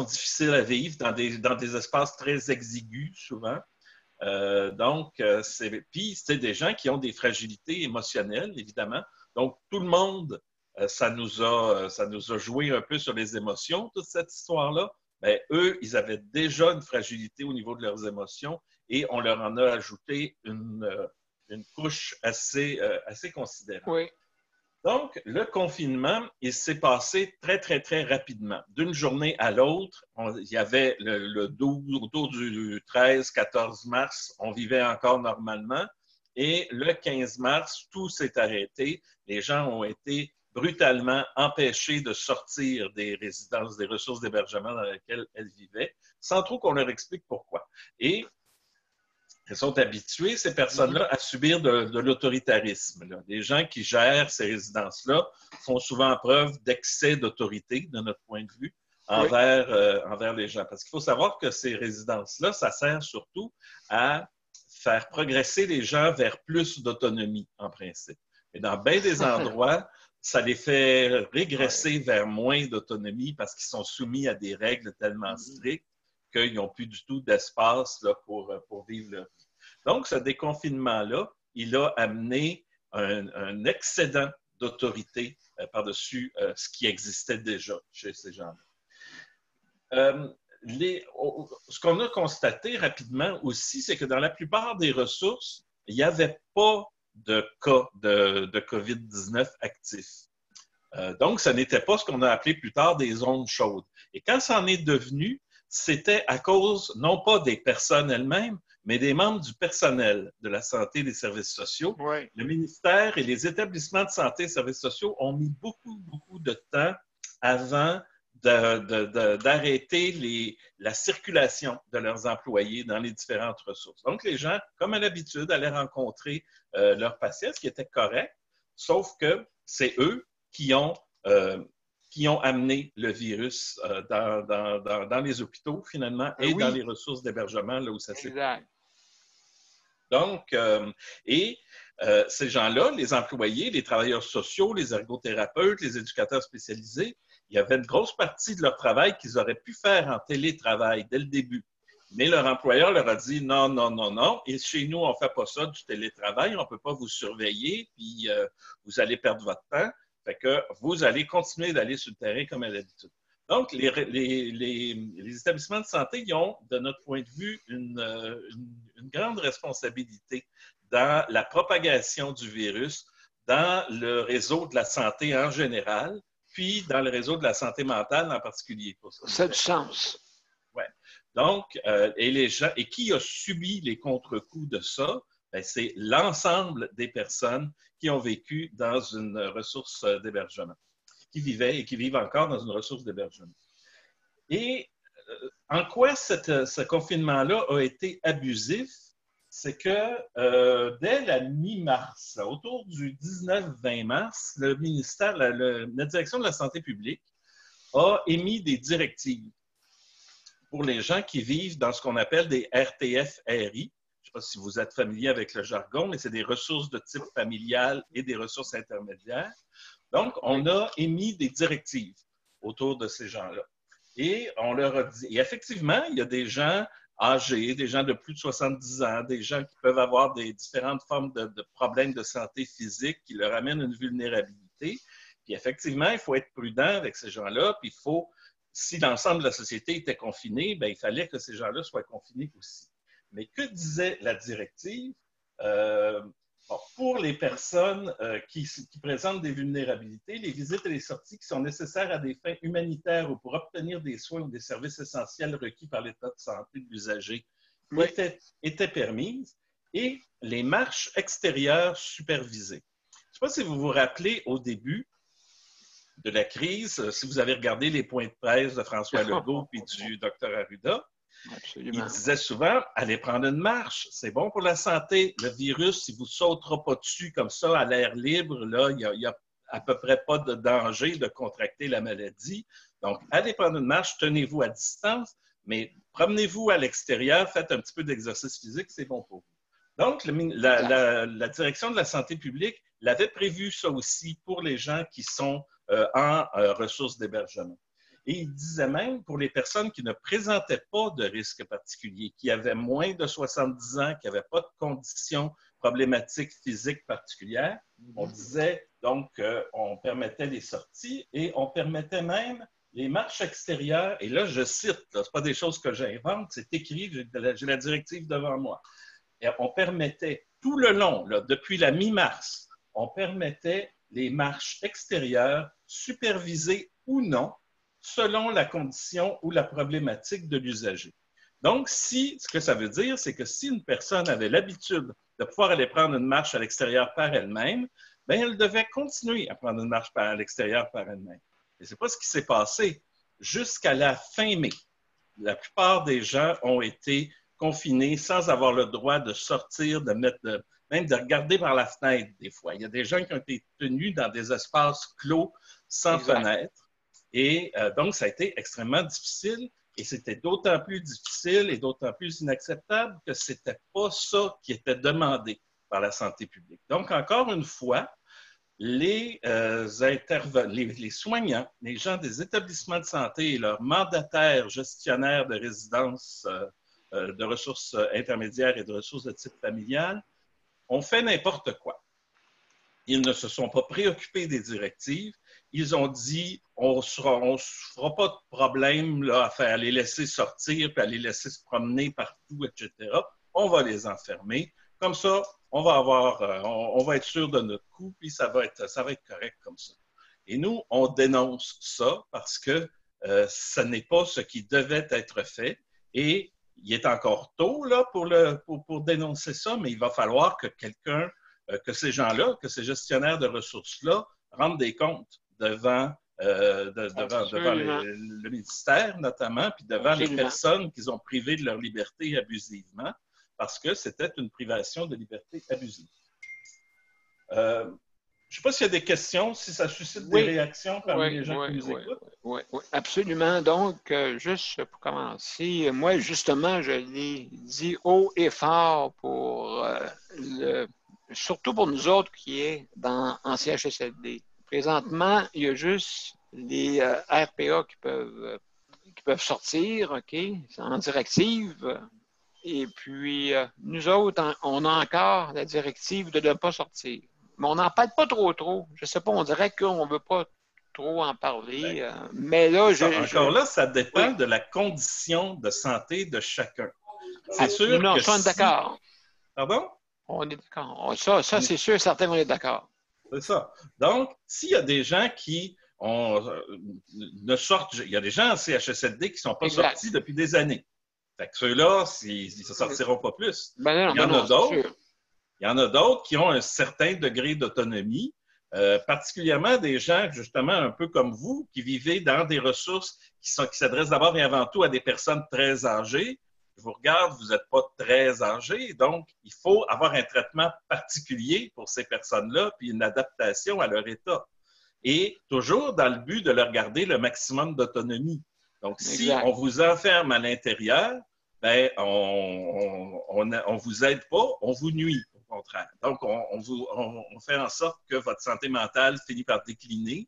difficiles à vivre, dans des espaces très exigus souvent. Puis c'est des gens qui ont des fragilités émotionnelles, évidemment. Donc, tout le monde, ça nous a joué un peu sur les émotions, toute cette histoire-là. Bien, eux, ils avaient déjà une fragilité au niveau de leurs émotions et on leur en a ajouté une couche assez considérable. Oui, Donc, le confinement, il s'est passé très, très, très rapidement. D'une journée à l'autre, il y avait le 12, autour du 13-14 mars, on vivait encore normalement. Et le 15 mars, tout s'est arrêté. Les gens ont été brutalement empêchés de sortir des résidences, des ressources d'hébergement dans lesquelles elles vivaient, sans trop qu'on leur explique pourquoi. Et elles sont habituées, ces personnes-là, à subir de l'autoritarisme. Là. Les gens qui gèrent ces résidences-là font souvent preuve d'excès d'autorité, de notre point de vue, oui, envers les gens. Parce qu'il faut savoir que ces résidences-là, ça sert surtout à faire progresser les gens vers plus d'autonomie, en principe. Et dans bien des endroits, ça les fait régresser vers moins d'autonomie parce qu'ils sont soumis à des règles tellement strictes qu'ils n'ont plus du tout d'espace là, pour vivre leur vie. Donc, ce déconfinement-là, il a amené un excédent d'autorité par-dessus ce qui existait déjà chez ces gens-là. Ce qu'on a constaté rapidement aussi, c'est que dans la plupart des ressources, il n'y avait pas de cas de COVID-19 actifs. Donc, ça n'était pas ce qu'on a appelé plus tard des zones chaudes. Et quand ça en est devenu, c'était à cause, non pas des personnes elles-mêmes, mais des membres du personnel de la santé et des services sociaux. oui. Le ministère et les établissements de santé et services sociaux ont mis beaucoup, beaucoup de temps avant d'arrêter la circulation de leurs employés dans les différentes ressources. Donc, les gens, comme à l'habitude, allaient rencontrer leurs patients, ce qui était correct, sauf que c'est eux qui ont qui ont amené le virus dans les hôpitaux, finalement, et dans les ressources d'hébergement, là où ça s'est fait. Donc, ces gens-là, les employés, les travailleurs sociaux, les ergothérapeutes, les éducateurs spécialisés, il y avait une grosse partie de leur travail qu'ils auraient pu faire en télétravail dès le début. Mais leur employeur leur a dit non, non, non, non. Et chez nous, on ne fait pas ça du télétravail. On ne peut pas vous surveiller, puis vous allez perdre votre temps. Fait que vous allez continuer d'aller sur le terrain comme à l'habitude. Donc, les établissements de santé, ils ont, de notre point de vue, une grande responsabilité dans la propagation du virus, dans le réseau de la santé en général, puis dans le réseau de la santé mentale en particulier. Ça a du sens. Oui. Donc, et qui a subi les contre-coups de ça? Bien, c'est l'ensemble des personnes qui ont vécu dans une ressource d'hébergement, qui vivaient et qui vivent encore dans une ressource d'hébergement. Et en quoi ce confinement-là a été abusif? C'est que dès la mi-mars, autour du 19-20 mars, le ministère, la Direction de la santé publique a émis des directives pour les gens qui vivent dans ce qu'on appelle des RTF-RI. Je ne sais pas si vous êtes familier avec le jargon, mais c'est des ressources de type familial et des ressources intermédiaires. Donc, on a émis des directives autour de ces gens-là. Et on leur a dit, et effectivement, il y a des gens âgés, des gens de plus de 70 ans, des gens qui peuvent avoir des différentes formes de problèmes de santé physique qui leur amènent une vulnérabilité. Puis effectivement, il faut être prudent avec ces gens-là, puis il faut, si l'ensemble de la société était confinée, bien, il fallait que ces gens-là soient confinés aussi. Mais que disait la directive? Pour les personnes qui présentent des vulnérabilités, les visites et les sorties qui sont nécessaires à des fins humanitaires ou pour obtenir des soins ou des services essentiels requis par l'état de santé de l'usager étaient permises, et les marches extérieures supervisées. Je ne sais pas si vous vous rappelez au début de la crise, si vous avez regardé les points de presse de François Legault et du Dr Arruda. Absolument. Il disait souvent, allez prendre une marche, c'est bon pour la santé. Le virus, il ne vous sautera pas dessus comme ça à l'air libre, là, il n'y a à peu près pas de danger de contracter la maladie. Donc, allez prendre une marche, tenez-vous à distance, mais promenez-vous à l'extérieur, faites un petit peu d'exercice physique, c'est bon pour vous. Donc, la Direction de la santé publique l'avait prévu ça aussi pour les gens qui sont en ressources d'hébergement. Et il disait même pour les personnes qui ne présentaient pas de risque particulier, qui avaient moins de 70 ans, qui n'avaient pas de conditions problématiques physiques particulières, on disait donc qu'on permettait les sorties et on permettait même les marches extérieures. Et là, je cite, ce n'est pas des choses que j'invente, c'est écrit, j'ai la directive devant moi. Et on permettait tout le long, là, depuis la mi-mars, on permettait les marches extérieures, supervisées ou non, selon la condition ou la problématique de l'usager. Donc, ce que ça veut dire, c'est que si une personne avait l'habitude de pouvoir aller prendre une marche à l'extérieur par elle-même, bien, elle devait continuer à prendre une marche à l'extérieur par elle-même. Et ce n'est pas ce qui s'est passé. Jusqu'à la fin mai, la plupart des gens ont été confinés sans avoir le droit de sortir, même de regarder par la fenêtre des fois. Il y a des gens qui ont été tenus dans des espaces clos sans fenêtre. Et donc, ça a été extrêmement difficile et c'était d'autant plus difficile et d'autant plus inacceptable que ce n'était pas ça qui était demandé par la santé publique. Donc, encore une fois, les soignants, les gens des établissements de santé et leurs mandataires gestionnaires de résidences de ressources intermédiaires et de ressources de type familial ont fait n'importe quoi. Ils ne se sont pas préoccupés des directives. Ils ont dit, on ne fera pas de problème là, à les laisser sortir, puis à les laisser se promener partout, etc. On va les enfermer. Comme ça, on va être sûr de notre coup, puis ça va être correct comme ça. Et nous, on dénonce ça parce que ce n'est pas ce qui devait être fait. Et il est encore tôt là, pour dénoncer ça, mais il va falloir que que ces gens-là, que ces gestionnaires de ressources-là rendent des comptes devant le ministère notamment, puis devant les personnes qu'ils ont privées de leur liberté abusivement, parce que c'était une privation de liberté abusive. Je ne sais pas s'il y a des questions, si ça suscite des réactions parmi les gens qui nous écoutent. Oui, absolument. Donc, juste pour commencer, moi, justement, je l'ai dit haut et fort pour surtout pour nous autres qui est en CHSLD. Présentement, il y a juste les RPA qui peuvent sortir, OK, en directive. Et puis, nous autres, on a encore la directive de ne pas sortir. Mais on n'en parle pas trop. Je ne sais pas, on dirait qu'on ne veut pas trop en parler. Mais là, encore là, ça dépend de la condition de santé de chacun. C'est sûr non, que ça, on est d'accord. Pardon? On est d'accord. Ça c'est sûr, certain, on est d'accord. C'est ça. Donc, s'il y a des gens qui ne sortent... Il y a des gens en CHSLD qui ne sont pas sortis depuis des années. Fait que ceux-là, ils ne se sortiront pas plus. Il y en a d'autres qui ont un certain degré d'autonomie, particulièrement des gens, justement, un peu comme vous, qui vivez dans des ressources qui s'adressent d'abord et avant tout à des personnes très âgées. Je vous regarde, vous n'êtes pas très âgé, donc il faut avoir un traitement particulier pour ces personnes-là, puis une adaptation à leur état. Et toujours dans le but de leur garder le maximum d'autonomie. Donc, si on vous enferme à l'intérieur, ben, on vous aide pas, on vous nuit, au contraire. Donc, on fait en sorte que votre santé mentale finit par décliner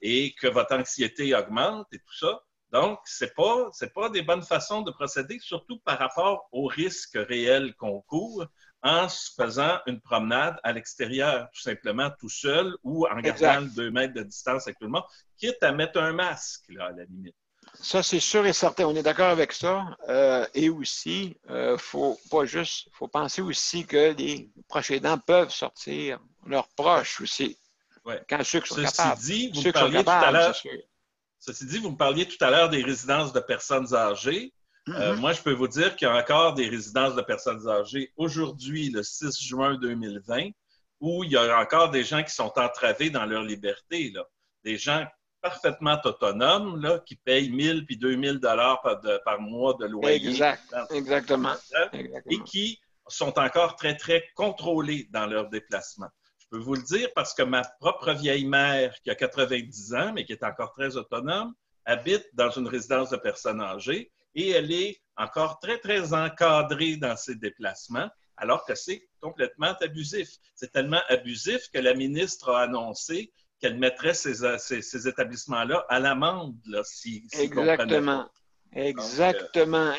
et que votre anxiété augmente et tout ça. Donc, c'est pas des bonnes façons de procéder, surtout par rapport aux risques réels qu'on court en se faisant une promenade à l'extérieur, tout simplement tout seul ou en gardant 2 mètres de distance avec tout le monde, quitte à mettre un masque, là, à la limite. Ça, c'est sûr et certain. On est d'accord avec ça. Et aussi, faut penser aussi que les proches aidants peuvent sortir leurs proches aussi. Ouais. Quand ceux qui sont capables. Ceci dit, vous me parliez tout à l'heure des résidences de personnes âgées. Moi, je peux vous dire qu'il y a encore des résidences de personnes âgées aujourd'hui, le 6 juin 2020, où il y a encore des gens qui sont entravés dans leur liberté, là. Des gens parfaitement autonomes, là, qui payent 1 000 puis 2 000 par mois de loyer. Exactement. Et qui sont encore très, très contrôlés dans leurs déplacements. Je peux vous le dire parce que ma propre vieille mère, qui a 90 ans, mais qui est encore très autonome, habite dans une résidence de personnes âgées et elle est encore très, très encadrée dans ses déplacements, alors que c'est complètement abusif. C'est tellement abusif que la ministre a annoncé qu'elle mettrait ces établissements-là à l'amende, s'ils comprenaient pas. Exactement.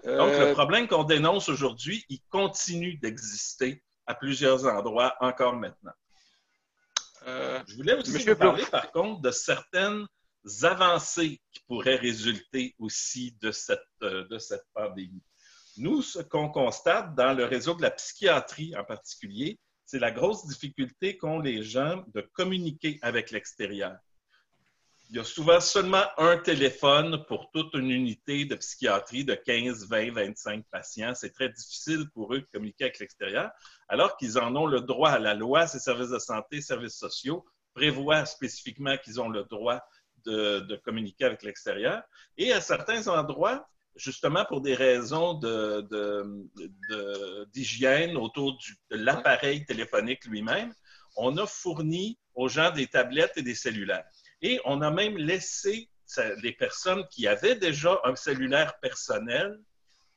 Donc, le problème qu'on dénonce aujourd'hui, il continue d'exister à plusieurs endroits encore maintenant. Je voulais aussi vous parler, par contre, de certaines avancées qui pourraient résulter aussi de cette pandémie. Nous, ce qu'on constate dans le réseau de la psychiatrie en particulier, c'est la grosse difficulté qu'ont les gens de communiquer avec l'extérieur. Il y a souvent seulement un téléphone pour toute une unité de psychiatrie de 15, 20, 25 patients. C'est très difficile pour eux de communiquer avec l'extérieur, alors qu'ils en ont le droit. La loi, ces services de santé, services sociaux, prévoit spécifiquement qu'ils ont le droit de communiquer avec l'extérieur. Et à certains endroits, justement pour des raisons d'hygiène autour de l'appareil téléphonique lui-même, on a fourni aux gens des tablettes et des cellulaires. Et on a même laissé les personnes qui avaient déjà un cellulaire personnel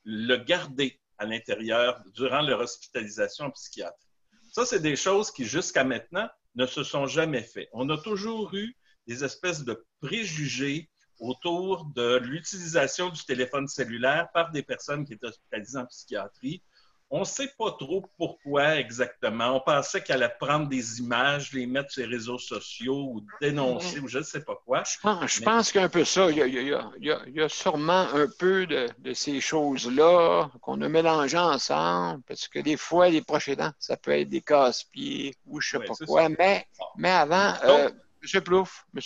le garder à l'intérieur durant leur hospitalisation en psychiatrie. Ça, c'est des choses qui, jusqu'à maintenant, ne se sont jamais faites. On a toujours eu des espèces de préjugés autour de l'utilisation du téléphone cellulaire par des personnes qui étaient hospitalisées en psychiatrie. On ne sait pas trop pourquoi exactement. On pensait qu'elle allait prendre des images, les mettre sur les réseaux sociaux ou dénoncer ou je ne sais pas quoi. Je pense qu'il y a un peu ça. Il y a sûrement un peu de ces choses-là qu'on a mélangées ensemble parce que des fois, les proches aidants, ça peut être des casse-pieds ou je ne sais pas quoi. Mais avant, M. Plouffe, oui.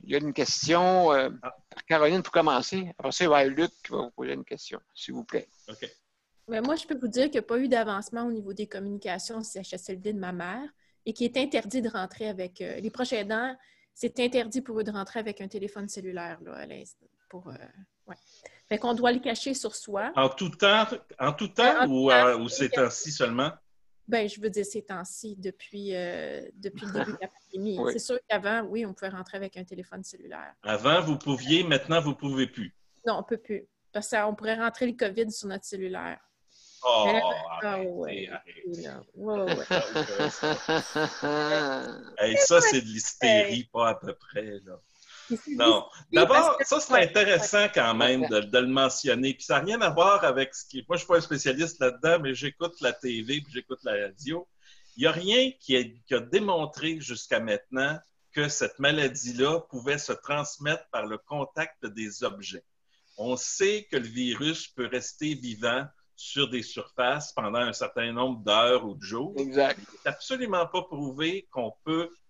Il y a une question par Caroline pour commencer. Après ça, il va y avoir Luc qui va vous poser une question, s'il vous plaît. OK. Mais moi, je peux vous dire qu'il n'y a pas eu d'avancement au niveau des communications au CHSLD de ma mère et qu'il est interdit de rentrer avec... les proches aidants, c'est interdit pour eux de rentrer avec un téléphone cellulaire. Là, Fait qu'on doit le cacher sur soi. En tout temps ou ces temps-ci seulement? Ben, je veux dire, ces temps-ci, depuis le début de la pandémie. Oui. C'est sûr qu'avant, oui, on pouvait rentrer avec un téléphone cellulaire. Avant, vous pouviez, maintenant, vous ne pouvez plus. Non, on ne peut plus. Parce qu'on pourrait rentrer le COVID sur notre cellulaire. Oh, Mais là, arrêtez. Là. Ouais. Hey, ça, c'est de l'hystérie, pas à peu près, là. Non. D'abord, ça, c'est intéressant quand même de le mentionner. Puis ça n'a rien à voir avec ce qui... Moi, je ne suis pas un spécialiste là-dedans, mais j'écoute la TV puis j'écoute la radio. Il n'y a rien qui a démontré jusqu'à maintenant que cette maladie-là pouvait se transmettre par le contact des objets. On sait que le virus peut rester vivant sur des surfaces pendant un certain nombre d'heures ou de jours. Exact. C'est absolument pas prouvé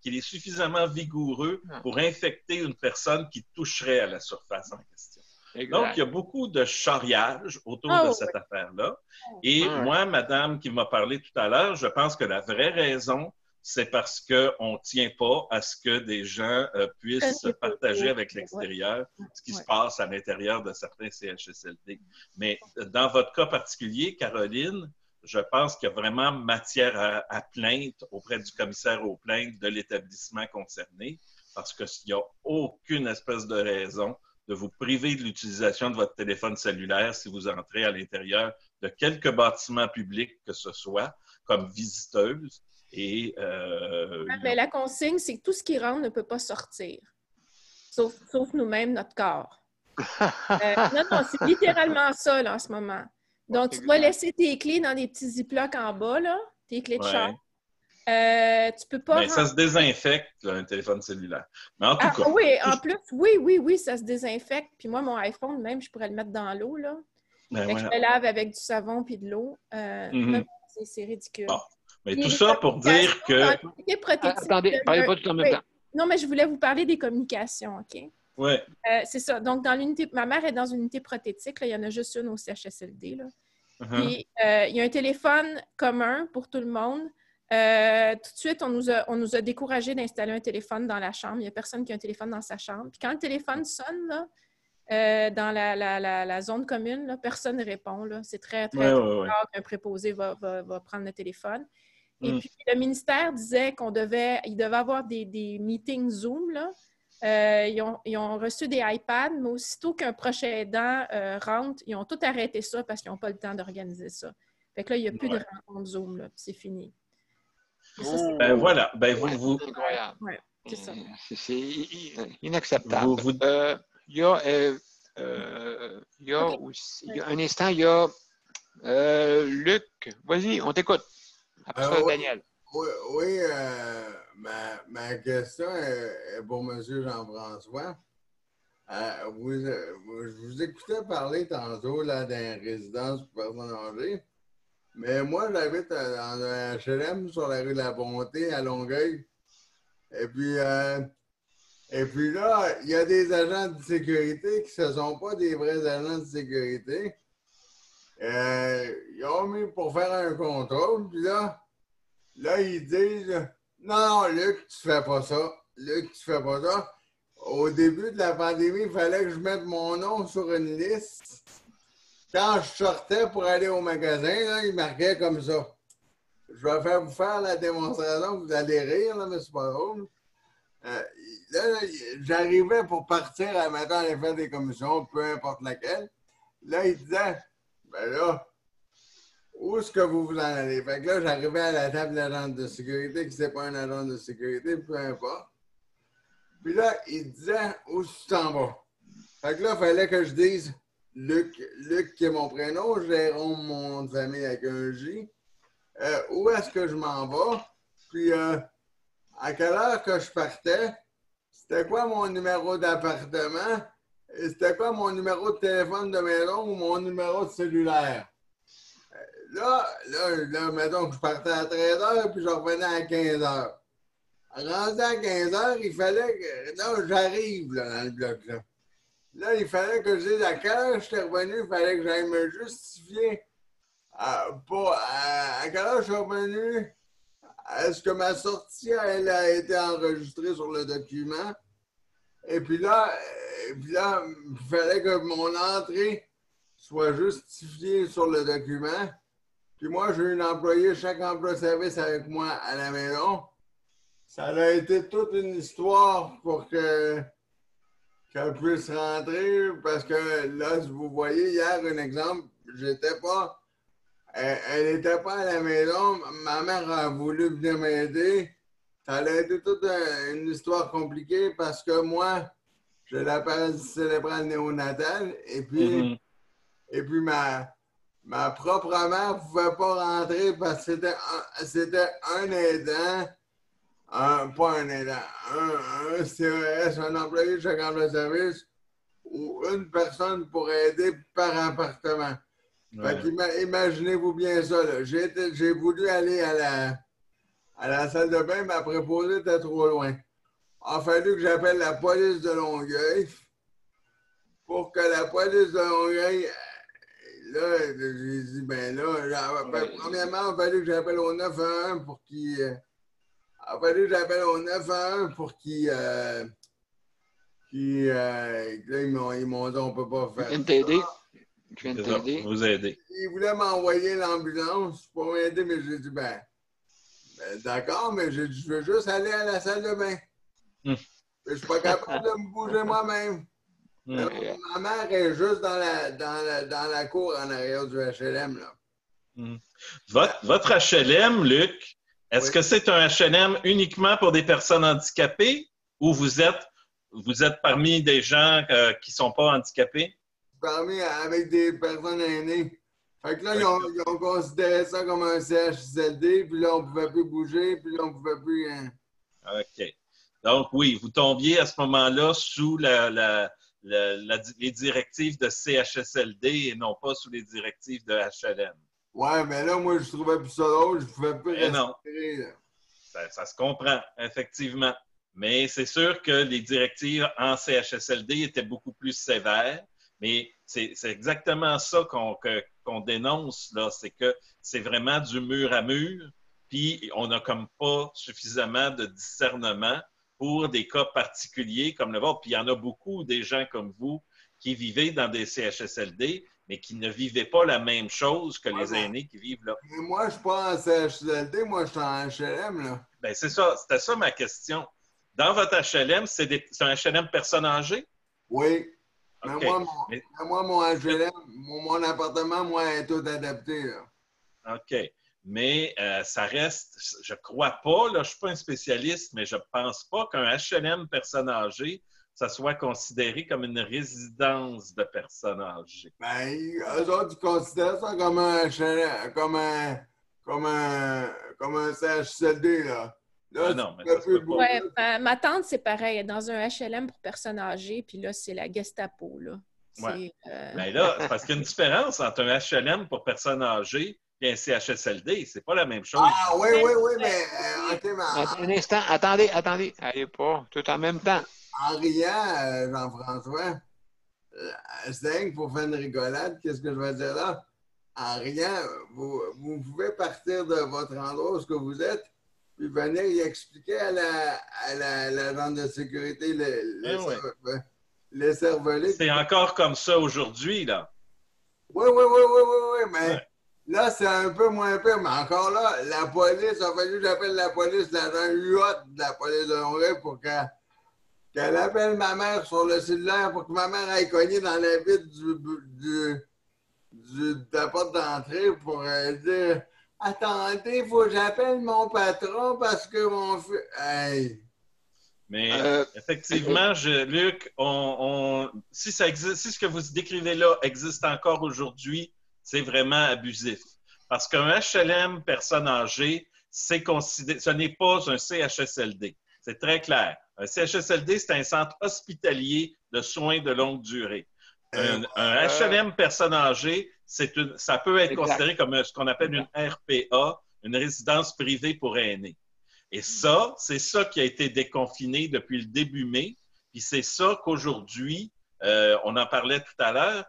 qu'il est suffisamment vigoureux pour infecter une personne qui toucherait à la surface en question. Exact. Donc, il y a beaucoup de charriage autour de cette affaire-là. Et moi, madame qui m'a parlé tout à l'heure, je pense que la vraie raison, c'est parce qu'on ne tient pas à ce que des gens puissent partager avec l'extérieur ce qui se passe à l'intérieur de certains CHSLD. Mais dans votre cas particulier, Caroline, je pense qu'il y a vraiment matière à plainte auprès du commissaire aux plaintes de l'établissement concerné, parce qu'il n'y a aucune espèce de raison de vous priver de l'utilisation de votre téléphone cellulaire si vous entrez à l'intérieur de quelque bâtiment public que ce soit, comme visiteuse. Mais la consigne, c'est que tout ce qui rentre ne peut pas sortir, sauf nous-mêmes, notre corps. Non, c'est littéralement ça là, en ce moment. Donc, tu dois laisser tes clés dans des petits ziplocs en bas, là, tes clés de char. Tu peux pas... Mais ça se désinfecte, là, un téléphone cellulaire. Mais en tout cas... Oui, en plus, oui, ça se désinfecte. Puis moi, mon iPhone, même, je pourrais le mettre dans l'eau, là. Je le lave avec du savon puis de l'eau. C'est ridicule. Bon. Mais tout ça pour dire que... Attendez, parlez pas tout en même temps. Non, mais je voulais vous parler des communications, OK? Oui. C'est ça. Donc, dans l'unité... Ma mère est dans une unité prothétique. Là. Il y en a juste une au CHSLD. Là. Puis, il y a un téléphone commun pour tout le monde. Tout de suite, on nous a découragés d'installer un téléphone dans la chambre. Il n'y a personne qui a un téléphone dans sa chambre. Puis quand le téléphone sonne, là, dans la zone commune, là, personne ne répond. Là. C'est très rare qu'un préposé va prendre le téléphone. Et puis, le ministère disait qu'il devait avoir des meetings Zoom. Là. Ils ont reçu des iPads, mais aussitôt qu'un prochain aidant rentre, ils ont tout arrêté ça parce qu'ils n'ont pas le temps d'organiser ça. Fait que là, il n'y a plus de rencontre Zoom. Là, c'est fini. Voilà. Vous... C'est incroyable. Ouais, c'est ça. C'est inacceptable. Il y a aussi... un instant, il y a Luc. Vas-y, on t'écoute. Après ça, Daniel. Oui, ma question est pour M. Jean-François. Je vous écoutais parler tantôt là, d'une résidence pour personnes âgées, mais moi, j'habite dans un HLM sur la rue de la Bonté à Longueuil. Et puis là, il y a des agents de sécurité qui ne sont pas des vrais agents de sécurité. Ils ont mis pour faire un contrôle, puis là, ils disent « Non, Luc, tu fais pas ça. Luc, tu fais pas ça. » Au début de la pandémie, il fallait que je mette mon nom sur une liste. Quand je sortais pour aller au magasin, là, il marquait comme ça. Je vais vous faire la démonstration, vous allez rire, là, mais c'est pas drôle. Là, j'arrivais pour partir à maintenant aller faire des commissions, peu importe laquelle. Là, il disait « Ben là, où est-ce que vous en allez? » Fait que là, j'arrivais à la table de l'agent de sécurité, qui c'est pas un agent de sécurité, peu importe. Puis là, il disait « Où tu t'en vas? » Fait que là, il fallait que je dise Luc qui est mon prénom, Jérôme, mon nom de famille avec un J. Où est-ce que je m'en vais? Puis à quelle heure que je partais? C'était quoi mon numéro d'appartement? Et c'était quoi mon numéro de téléphone de maison ou mon numéro de cellulaire? Là, mettons que je partais à 13h puis je revenais à 15h. Rendu à 15h, il fallait que... Non, j'arrive là, dans le bloc. Là, il fallait que je dise à quelle heure j'étais revenu, il fallait que j'aille me justifier. À quelle heure je suis revenu? Est-ce que ma sortie, elle a été enregistrée sur le document? Et puis là, il fallait que mon entrée soit justifiée sur le document. Puis moi, j'ai une employée, chaque emploi de service avec moi à la maison. Ça a été toute une histoire pour qu'elle puisse rentrer parce que là, si vous voyez hier un exemple, j'étais pas. Elle n'était pas à la maison. Ma mère a voulu venir m'aider. Ça a été toute une histoire compliquée parce que moi, j'ai la paralysie cérébrale néonatale et puis, ma propre mère ne pouvait pas rentrer parce que c'était un aidant, pas un aidant, un CES, un employé de chaque emploi de service ou une personne pour aider par appartement. Ouais. Imaginez-vous bien ça. J'ai voulu aller à la salle de bain, ma préposée était trop loin. Il a fallu que j'appelle la police de Longueuil pour que la police de Longueuil. Là, j'ai dit, ben là, premièrement, il a fallu que j'appelle au 911 pour qu'il. Il a fallu que j'appelle au 911 pour qu'il. Là, ils m'ont dit, on ne peut pas faire. Je viens de t'aider. Vous aider. Ils voulaient m'envoyer l'ambulance pour m'aider, mais j'ai dit, ben d'accord, mais je veux juste aller à la salle de bain. Je ne suis pas capable de me bouger moi-même. Ma mère est juste dans la cour en arrière du HLM. Là. Votre HLM, Luc, est-ce que c'est un HLM uniquement pour des personnes handicapées ou vous êtes parmi des gens qui ne sont pas handicapés? Avec des personnes aînées. Fait que là, ils ont considéré ça comme un CHSLD, puis là, on ne pouvait plus bouger, puis là, on ne pouvait plus... OK. Donc, oui, vous tombiez à ce moment-là sous les directives de CHSLD et non pas sous les directives de HLM. Ouais, mais là, moi, je trouvais plus ça drôle, je ne pouvais plus respirer. Ça se comprend, effectivement. Mais c'est sûr que les directives en CHSLD étaient beaucoup plus sévères. Mais c'est exactement ça qu'on dénonce, là. C'est que c'est vraiment du mur à mur, puis on n'a comme pas suffisamment de discernement pour des cas particuliers comme le vôtre. Puis il y en a beaucoup des gens comme vous qui vivaient dans des CHSLD, mais qui ne vivaient pas la même chose que les aînés qui vivent là. Mais moi, je ne suis pas en CHSLD, moi, je suis en HLM, là. Bien, c'est ça. C'était ça ma question. Dans votre HLM, c'est un HLM personnes âgées? Oui. Okay. Mais moi, mon HLM, mon appartement, moi, est tout adapté, là. OK. Mais ça reste, je crois pas, là, je ne suis pas un spécialiste, mais je ne pense pas qu'un HLM personnes âgées, ça soit considéré comme une résidence de personnes âgées. Ben, eux autres, ils considèrent ça comme un HLM, comme un CHSLD, là. Là, non, mais ça se peut pas. Ouais, ma tante, c'est pareil. Elle est dans un HLM pour personnes âgées, puis là, c'est la Gestapo, là. Ouais. Ben là, parce qu'il y a une différence entre un HLM pour personnes âgées et un CHSLD. C'est pas la même chose. Ah, oui, mais... OK, mais... Un instant, attendez. Allez pas, tout en même temps. En riant, Jean-François, c'est pour faire une rigolade, qu'est-ce que je vais dire là? En riant, vous pouvez partir de votre endroit où vous êtes, puis venir y expliquer à l'agent de sécurité les cervelés. C'est encore comme ça aujourd'hui, là. Oui, mais là, c'est un peu moins pire. Mais encore là, la police, il a fallu que j'appelle la police, l'agent UOT de la police de Longueuil pour qu'elle appelle ma mère sur le cellulaire pour que ma mère aille cogner dans la vitre de la porte d'entrée pour dire « Attendez, il faut que j'appelle mon patron parce que mon fils... » Hey. Mais effectivement, Luc, si ça existe, si ce que vous décrivez là existe encore aujourd'hui, c'est vraiment abusif. Parce qu'un HLM personne âgée, ce n'est pas un CHSLD. C'est très clair. Un CHSLD, c'est un centre hospitalier de soins de longue durée. Un HLM personne âgée, ça peut être considéré comme ce qu'on appelle une RPA, une résidence privée pour aînés. Et ça, c'est ça qui a été déconfiné depuis le début mai. Puis c'est ça qu'aujourd'hui, on en parlait tout à l'heure,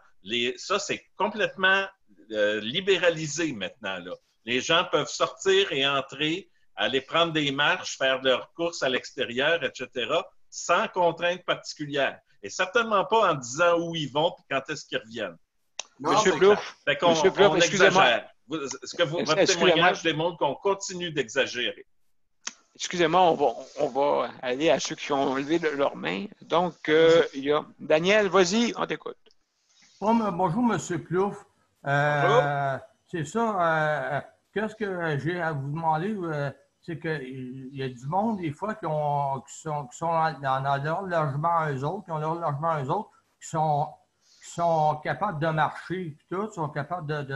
ça, c'est complètement libéralisé maintenant, là. Les gens peuvent sortir et entrer, aller prendre des marches, faire leurs courses à l'extérieur, etc., sans contrainte particulière. Et certainement pas en disant où ils vont et quand est-ce qu'ils reviennent. Monsieur Plouffe, on exagère. Est-ce que votre témoignage démontre qu'on continue d'exagérer? Excusez-moi, on va aller à ceux qui ont levé leurs mains. Donc, il y a Daniel, vas-y, on t'écoute. Bonjour, M. Plouffe. C'est ça. Qu'est-ce que j'ai à vous demander? C'est qu'il y a du monde, des fois, qui sont dans leur logement eux autres, qui ont leur logement eux autres, qui sont capables de marcher, puis tout, sont capables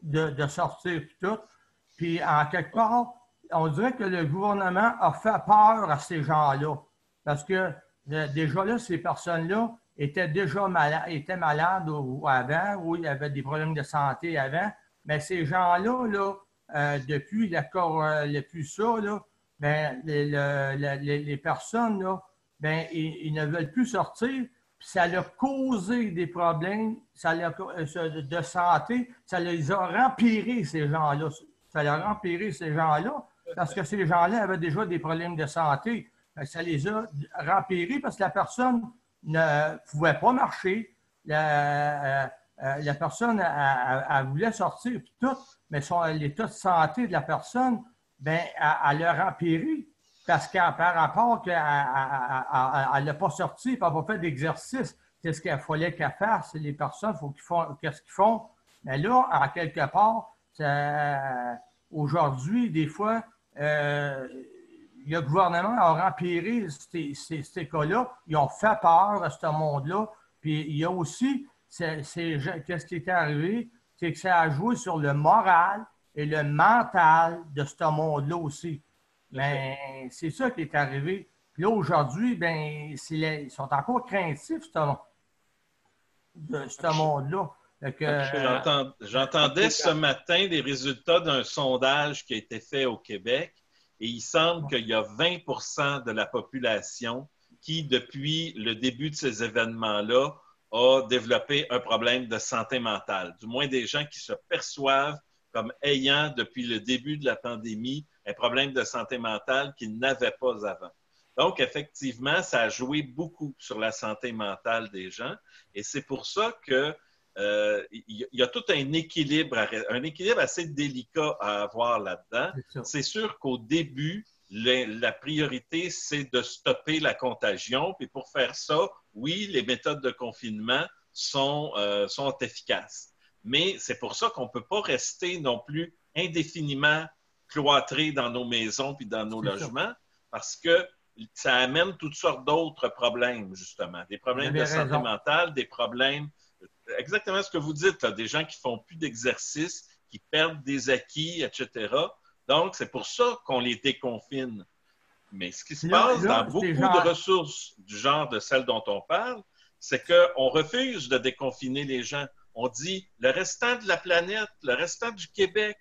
de sortir, puis tout. Puis, en quelque part, on dirait que le gouvernement a fait peur à ces gens-là. Parce que, déjà là, ces personnes-là étaient déjà malades avant, ou il y avait des problèmes de santé avant. Mais ces gens-là, depuis ça, là, ben, les personnes, là, ben, ils ne veulent plus sortir. Puis ça leur a causé des problèmes de santé. Ça les a empirés, ces gens-là. Ça leur a empiré, ces gens-là, parce que ces gens-là avaient déjà des problèmes de santé. Ça les a empirés parce que la personne ne pouvait pas marcher. La personne, elle voulait sortir, puis tout, mais l'état de santé de la personne, ben, elle l'a empiré. Parce que par rapport qu'elle n'a pas sorti, elle n'a pas fait d'exercice, qu'est-ce qu'il fallait qu'elle fasse? Les personnes, qu'est-ce qu'ils font? Mais là, en quelque part, aujourd'hui, des fois, le gouvernement a empiré ces cas-là. Ils ont fait peur à ce monde-là. Puis il y a aussi, qu'est-ce qui est arrivé? C'est que ça a joué sur le moral et le mental de ce monde-là aussi. Mais c'est ça qui est arrivé. Puis là, aujourd'hui, ben, ils sont encore craintifs, de ce monde-là. J'entendais ce matin les résultats d'un sondage qui a été fait au Québec et il semble qu'il y a 20% de la population qui, depuis le début de ces événements-là, a développé un problème de santé mentale. Du moins des gens qui se perçoivent comme ayant, depuis le début de la pandémie, un problème de santé mentale qu'ils n'avaient pas avant. Donc, effectivement, ça a joué beaucoup sur la santé mentale des gens et c'est pour ça que il y a tout un équilibre assez délicat à avoir là-dedans. C'est sûr qu'au début, la priorité, c'est de stopper la contagion. Puis pour faire ça, oui, les méthodes de confinement sont efficaces. Mais c'est pour ça qu'on ne peut pas rester non plus indéfiniment cloîtrés dans nos maisons puis dans nos logements parce que ça amène toutes sortes d'autres problèmes, justement. Des problèmes de santé mentale, des problèmes... Exactement ce que vous dites, là, des gens qui font plus d'exercice, qui perdent des acquis, etc. Donc, c'est pour ça qu'on les déconfine. Mais ce qui se passe dans beaucoup de ressources du genre de celles dont on parle, c'est qu'on refuse de déconfiner les gens. On dit, le restant de la planète, le restant du Québec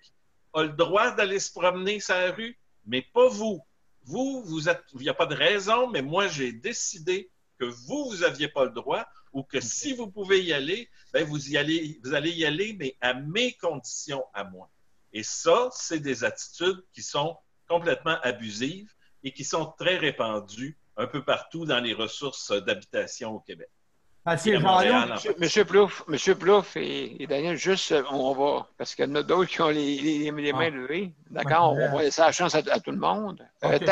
a le droit d'aller se promener sur la rue, mais pas vous. Vous êtes, il n'y a pas de raison, mais moi, j'ai décidé que vous n'aviez pas le droit ou que si vous pouvez y aller, ben vous allez y aller, mais à mes conditions à moi. Et ça, c'est des attitudes qui sont complètement abusives et qui sont très répandues un peu partout dans les ressources d'habitation au Québec. Monsieur Plouffe et Daniel, juste, on va, parce qu'il y en a d'autres qui ont les mains levées. D'accord? On va laisser la chance à tout le monde. Okay.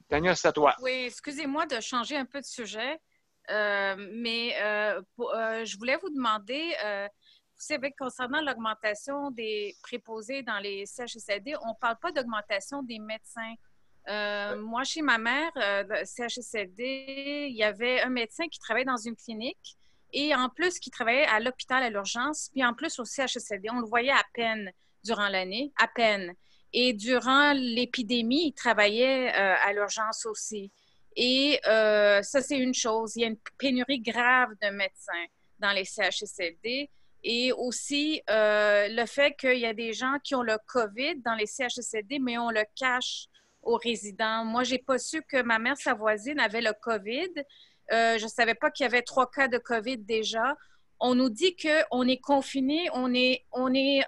Tania, c'est à toi. Oui, excusez-moi de changer un peu de sujet, mais je voulais vous demander, vous savez, concernant l'augmentation des préposés dans les CHSLD, on ne parle pas d'augmentation des médecins. Moi, chez ma mère, CHSLD, il y avait un médecin qui travaillait dans une clinique et en plus qui travaillait à l'hôpital à l'urgence, puis en plus au CHSLD. On le voyait à peine durant l'année, à peine. Et durant l'épidémie, il travaillait à l'urgence aussi. Et ça, c'est une chose. Il y a une pénurie grave de médecins dans les CHSLD. Et aussi, le fait qu'il y a des gens qui ont le COVID dans les CHSLD, mais on le cache aux résidents. Moi, je n'ai pas su que ma mère, sa voisine, avait le COVID. Je ne savais pas qu'il y avait 3 cas de COVID déjà. On nous dit qu'on est confiné, on est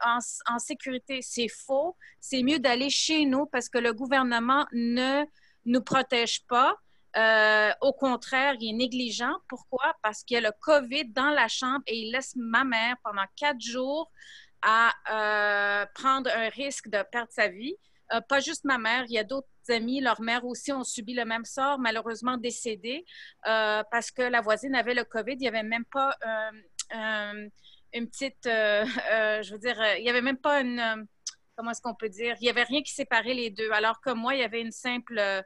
en sécurité. C'est faux. C'est mieux d'aller chez nous parce que le gouvernement ne nous protège pas. Au contraire, il est négligent. Pourquoi? Parce qu'il y a le COVID dans la chambre et il laisse ma mère pendant 4 jours à prendre un risque de perdre sa vie. Pas juste ma mère, il y a d'autres amis, leurs mères aussi ont subi le même sort, malheureusement décédées, parce que la voisine avait le COVID. Il n'y avait même pas une petite, je veux dire, il n'y avait même pas une, comment est-ce qu'on peut dire, il n'y avait rien qui séparait les deux. Alors que moi, il y avait une simple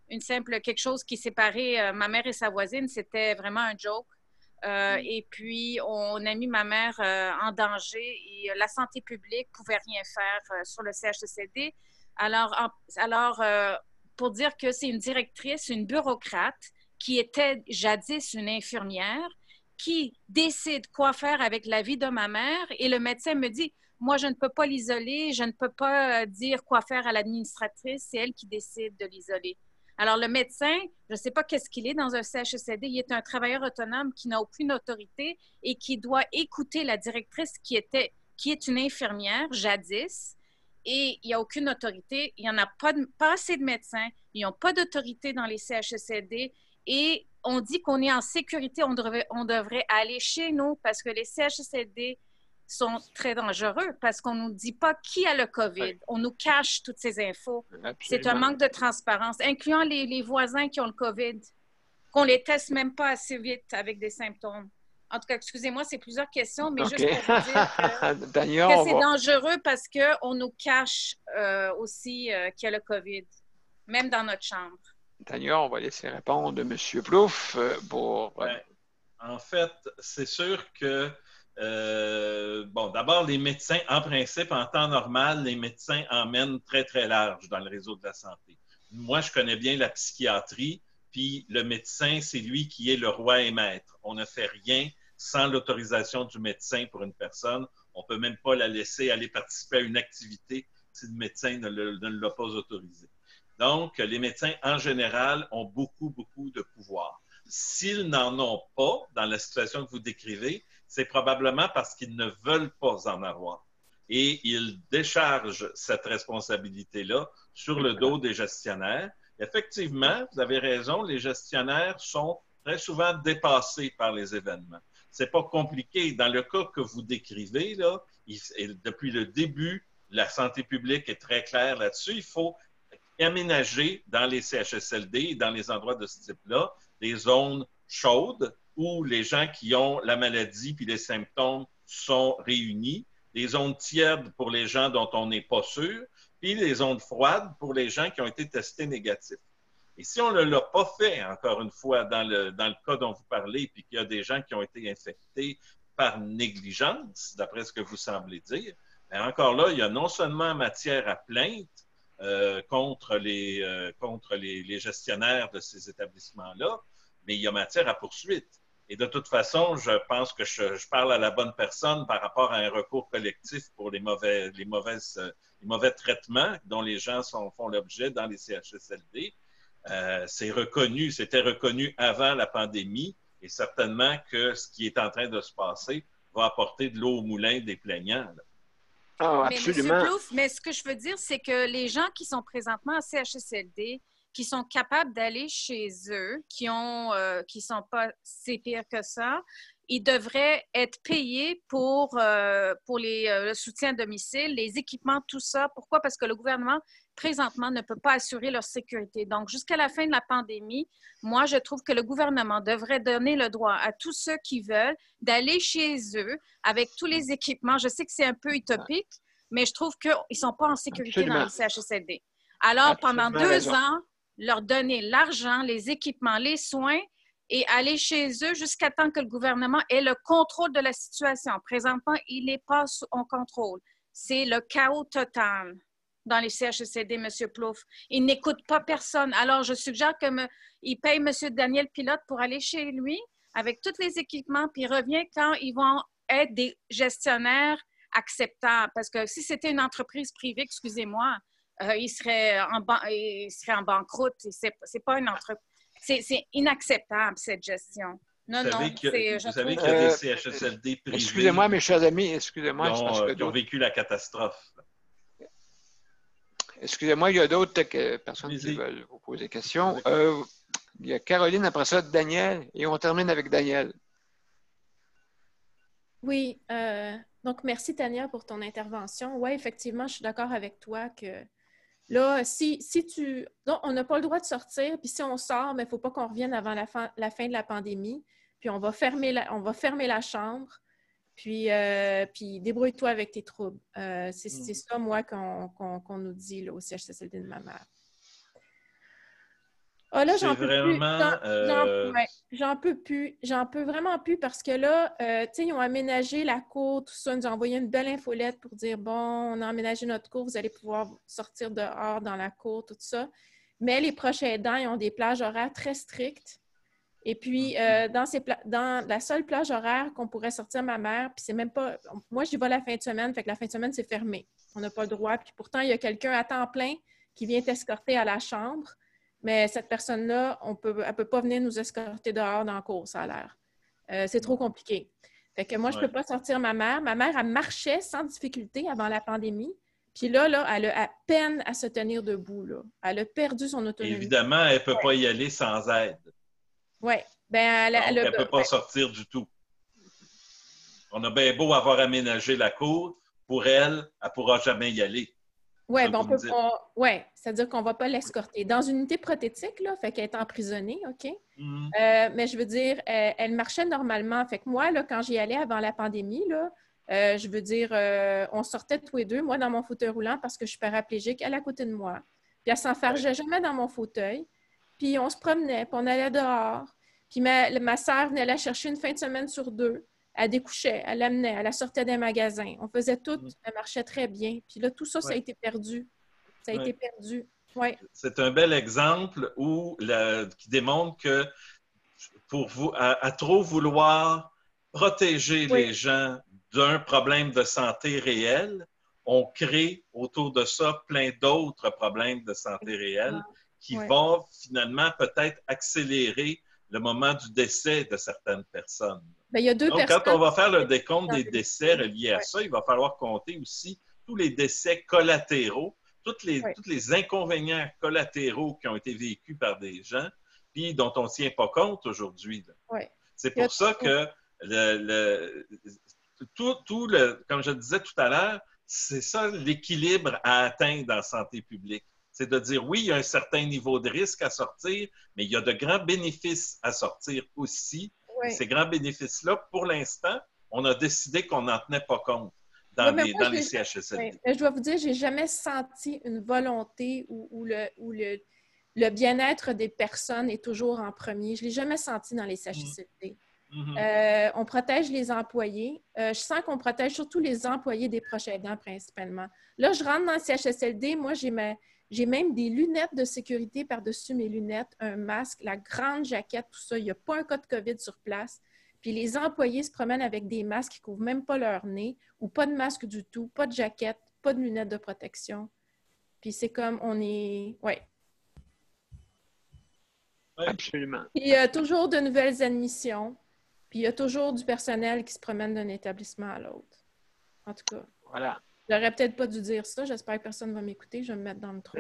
quelque chose qui séparait ma mère et sa voisine. C'était vraiment un joke. Et puis, on a mis ma mère en danger et la santé publique ne pouvait rien faire sur le CHSLD. Alors, pour dire que c'est une directrice, une bureaucrate qui était jadis une infirmière, qui décide quoi faire avec la vie de ma mère et le médecin me dit, moi, je ne peux pas l'isoler, je ne peux pas dire quoi faire à l'administratrice, c'est elle qui décide de l'isoler. Alors, le médecin, je ne sais pas qu'est-ce qu'il est dans un CHSLD, il est un travailleur autonome qui n'a aucune autorité et qui doit écouter la directrice qui est une infirmière, jadis, et il n'y a aucune autorité. Il n'y en a pas assez de médecins, ils n'ont pas d'autorité dans les CHSLD et on dit qu'on est en sécurité, on devrait aller chez nous parce que les CHSLD sont très dangereux parce qu'on ne nous dit pas qui a le COVID. Oui. On nous cache toutes ces infos. Absolument. C'est un manque de transparence, incluant les voisins qui ont le COVID, qu'on les teste même pas assez vite avec des symptômes. En tout cas, excusez-moi, c'est plusieurs questions, mais juste pour vous dire que c'est dangereux parce qu'on nous cache aussi qu'il y a le COVID, même dans notre chambre. D'ailleurs, on va laisser répondre M. Plouffe pour... En fait, c'est sûr que bon, d'abord, les médecins, en principe, en temps normal, les médecins emmènent très, très large dans le réseau de la santé. Moi, je connais bien la psychiatrie, puis le médecin, c'est lui qui est le roi et maître. On ne fait rien sans l'autorisation du médecin pour une personne. On ne peut même pas la laisser aller participer à une activité si le médecin ne l'a pas autorisé. Donc, les médecins, en général, ont beaucoup, beaucoup de pouvoir. S'ils n'en ont pas, dans la situation que vous décrivez, c'est probablement parce qu'ils ne veulent pas en avoir. Et ils déchargent cette responsabilité-là sur le dos des gestionnaires. Effectivement, vous avez raison, les gestionnaires sont très souvent dépassés par les événements. C'est pas compliqué. Dans le cas que vous décrivez, là, depuis le début, la santé publique est très claire là-dessus. Il faut aménager dans les CHSLD et dans les endroits de ce type-là des zones chaudes où les gens qui ont la maladie puis les symptômes sont réunis, des zones tièdes pour les gens dont on n'est pas sûr, puis des zones froides pour les gens qui ont été testés négatifs. Et si on ne l'a pas fait, encore une fois, dans le cas dont vous parlez, puis qu'il y a des gens qui ont été infectés par négligence, d'après ce que vous semblez dire, bien encore là, il y a non seulement matière à plainte contre les gestionnaires de ces établissements-là, mais il y a matière à poursuite. Et de toute façon, je pense que je parle à la bonne personne par rapport à un recours collectif pour les mauvais traitements dont les gens font l'objet dans les CHSLD. C'était reconnu avant la pandémie et certainement que ce qui est en train de se passer va apporter de l'eau au moulin des plaignants. Là. Oh, absolument. Mais, Plouffe, mais ce que je veux dire, c'est que les gens qui sont présentement à CHSLD, qui sont capables d'aller chez eux, qui sont pas si pires que ça, ils devraient être payés pour le soutien à domicile, les équipements, tout ça. Pourquoi? Parce que le gouvernement, présentement, ne peut pas assurer leur sécurité. Donc, jusqu'à la fin de la pandémie, moi, je trouve que le gouvernement devrait donner le droit à tous ceux qui veulent d'aller chez eux avec tous les équipements. Je sais que c'est un peu utopique, mais je trouve qu'ils ne sont pas en sécurité dans les CHSLD. Alors, pendant 2 ans, leur donner l'argent, les équipements, les soins et aller chez eux jusqu'à temps que le gouvernement ait le contrôle de la situation. Présentement, il n'est pas en contrôle. C'est le chaos total dans les CHSLD, M. Plouffe. Ils n'écoutent pas personne. Alors, je suggère qu'il paye M. Daniel Pilote pour aller chez lui avec tous les équipements, puis il revient quand ils vont être des gestionnaires acceptables. Parce que si c'était une entreprise privée, excusez-moi, il serait en banqueroute. C'est pas une entreprise. C'est inacceptable, cette gestion. Vous savez qu'il y a des CHSLD privés. Excusez-moi, mes chers amis, qui ont vécu la catastrophe. Excusez-moi, il y a d'autres personnes qui veulent vous poser des questions. Il y a Caroline, après ça, Daniel, et on termine avec Daniel. Oui, Donc, merci Tania pour ton intervention. Oui, effectivement, je suis d'accord avec toi que là, si tu... Donc, on n'a pas le droit de sortir, puis si on sort, mais il ne faut pas qu'on revienne avant la fin de la pandémie. Puis on va fermer la chambre, puis débrouille-toi avec tes troubles. C'est ça, moi, qu'on nous dit là, au CHSLD de ma mère. Ah là, j'en peux vraiment, plus. J'en peux vraiment plus parce que là, tu sais, ils ont aménagé la cour, tout ça. Ils nous ont envoyé une belle infolette pour dire, bon, on a aménagé notre cour, vous allez pouvoir sortir dehors dans la cour, tout ça. Mais les proches aidants, ils ont des plages horaires très strictes. Et puis, dans la seule plage horaire qu'on pourrait sortir ma mère, puis c'est même pas... Moi, j'y vais la fin de semaine, fait que la fin de semaine, c'est fermé. On n'a pas le droit. Puis pourtant, il y a quelqu'un à temps plein qui vient t'escorter à la chambre. Mais cette personne-là, elle ne peut pas venir nous escorter dehors dans la cour, ça a l'air. C'est trop compliqué. Fait que moi, je ne peux pas sortir ma mère. Ma mère, elle marchait sans difficulté avant la pandémie. Puis là, elle a à peine à se tenir debout. Là. Elle a perdu son autonomie. Évidemment, elle ne peut pas y aller sans aide. Oui. Ben, elle ne peut pas sortir du tout. On a bien beau avoir aménagé la cour. Pour elle, elle ne pourra jamais y aller. Oui, c'est-à-dire qu'on ne va pas l'escorter. Dans une unité prothétique, là, fait qu'elle est emprisonnée, OK? Mais je veux dire, elle marchait normalement. Fait que moi, là, quand j'y allais avant la pandémie, là, je veux dire, on sortait tous les deux, moi dans mon fauteuil roulant parce que je suis paraplégique, elle à côté de moi. Puis elle s'enfargeait jamais dans mon fauteuil. Puis on se promenait, puis on allait dehors. Puis ma sœur venait la chercher une fin de semaine sur 2. Elle découchait, elle l'amenait, elle la sortait des magasins. On faisait tout, elle marchait très bien. Puis là, tout ça, ça a été perdu. Ça a été perdu. Ouais. C'est un bel exemple qui démontre que pour vous, à trop vouloir protéger les gens d'un problème de santé réel, on crée autour de ça plein d'autres problèmes de santé réels qui vont finalement peut-être accélérer le moment du décès de certaines personnes. Ben, il y a deux personnes. Quand on va faire le décompte des décès reliés à ça, il va falloir compter aussi tous les décès collatéraux, tous les inconvénients collatéraux qui ont été vécus par des gens, puis dont on ne tient pas compte aujourd'hui. C'est pour ça que comme je le disais tout à l'heure, c'est ça l'équilibre à atteindre dans la santé publique. C'est de dire, oui, il y a un certain niveau de risque à sortir, mais il y a de grands bénéfices à sortir aussi. Et ces grands bénéfices-là, pour l'instant, on a décidé qu'on n'en tenait pas compte dans les CHSLD. Je dois vous dire, je n'ai jamais senti une volonté où le bien-être des personnes est toujours en premier. Je ne l'ai jamais senti dans les CHSLD. On protège les employés. Je sens qu'on protège surtout les employés des proches aidants principalement. Là, je rentre dans le CHSLD, moi, j'ai même des lunettes de sécurité par-dessus mes lunettes, un masque, la grande jaquette, tout ça. Il n'y a pas un cas de COVID sur place. Puis les employés se promènent avec des masques qui ne couvrent même pas leur nez ou pas de masque du tout, pas de jaquette, pas de lunettes de protection. Puis c'est comme on est... Absolument. Puis il y a toujours de nouvelles admissions. Puis il y a toujours du personnel qui se promène d'un établissement à l'autre. En tout cas. Voilà. J'aurais peut-être pas dû dire ça. J'espère que personne ne va m'écouter. Je vais me mettre dans le trou.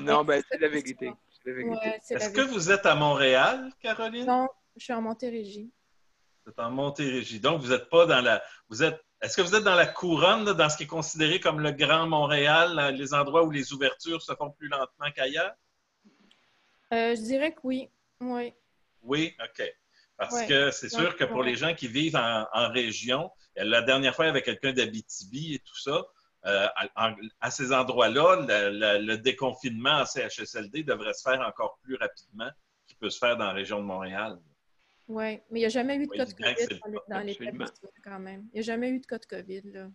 Non, ben c'est la vérité. Est-ce que vous êtes à Montréal, Caroline? Non, je suis en Montérégie. Vous êtes en Montérégie. Donc, vous n'êtes pas dans la... Est-ce que vous êtes dans la couronne, là, dans ce qui est considéré comme le Grand Montréal, là, les endroits où les ouvertures se font plus lentement qu'ailleurs? Je dirais que oui. Oui. Oui? OK. Parce que c'est sûr que pour les gens qui vivent en région, la dernière fois, il y avait quelqu'un d'Abitibi et tout ça, à ces endroits-là, le déconfinement en CHSLD devrait se faire encore plus rapidement qu'il peut se faire dans la région de Montréal. Oui, mais il n'y a jamais eu de cas de COVID dans l'établissement quand même. Il n'y a jamais eu de cas de COVID, là.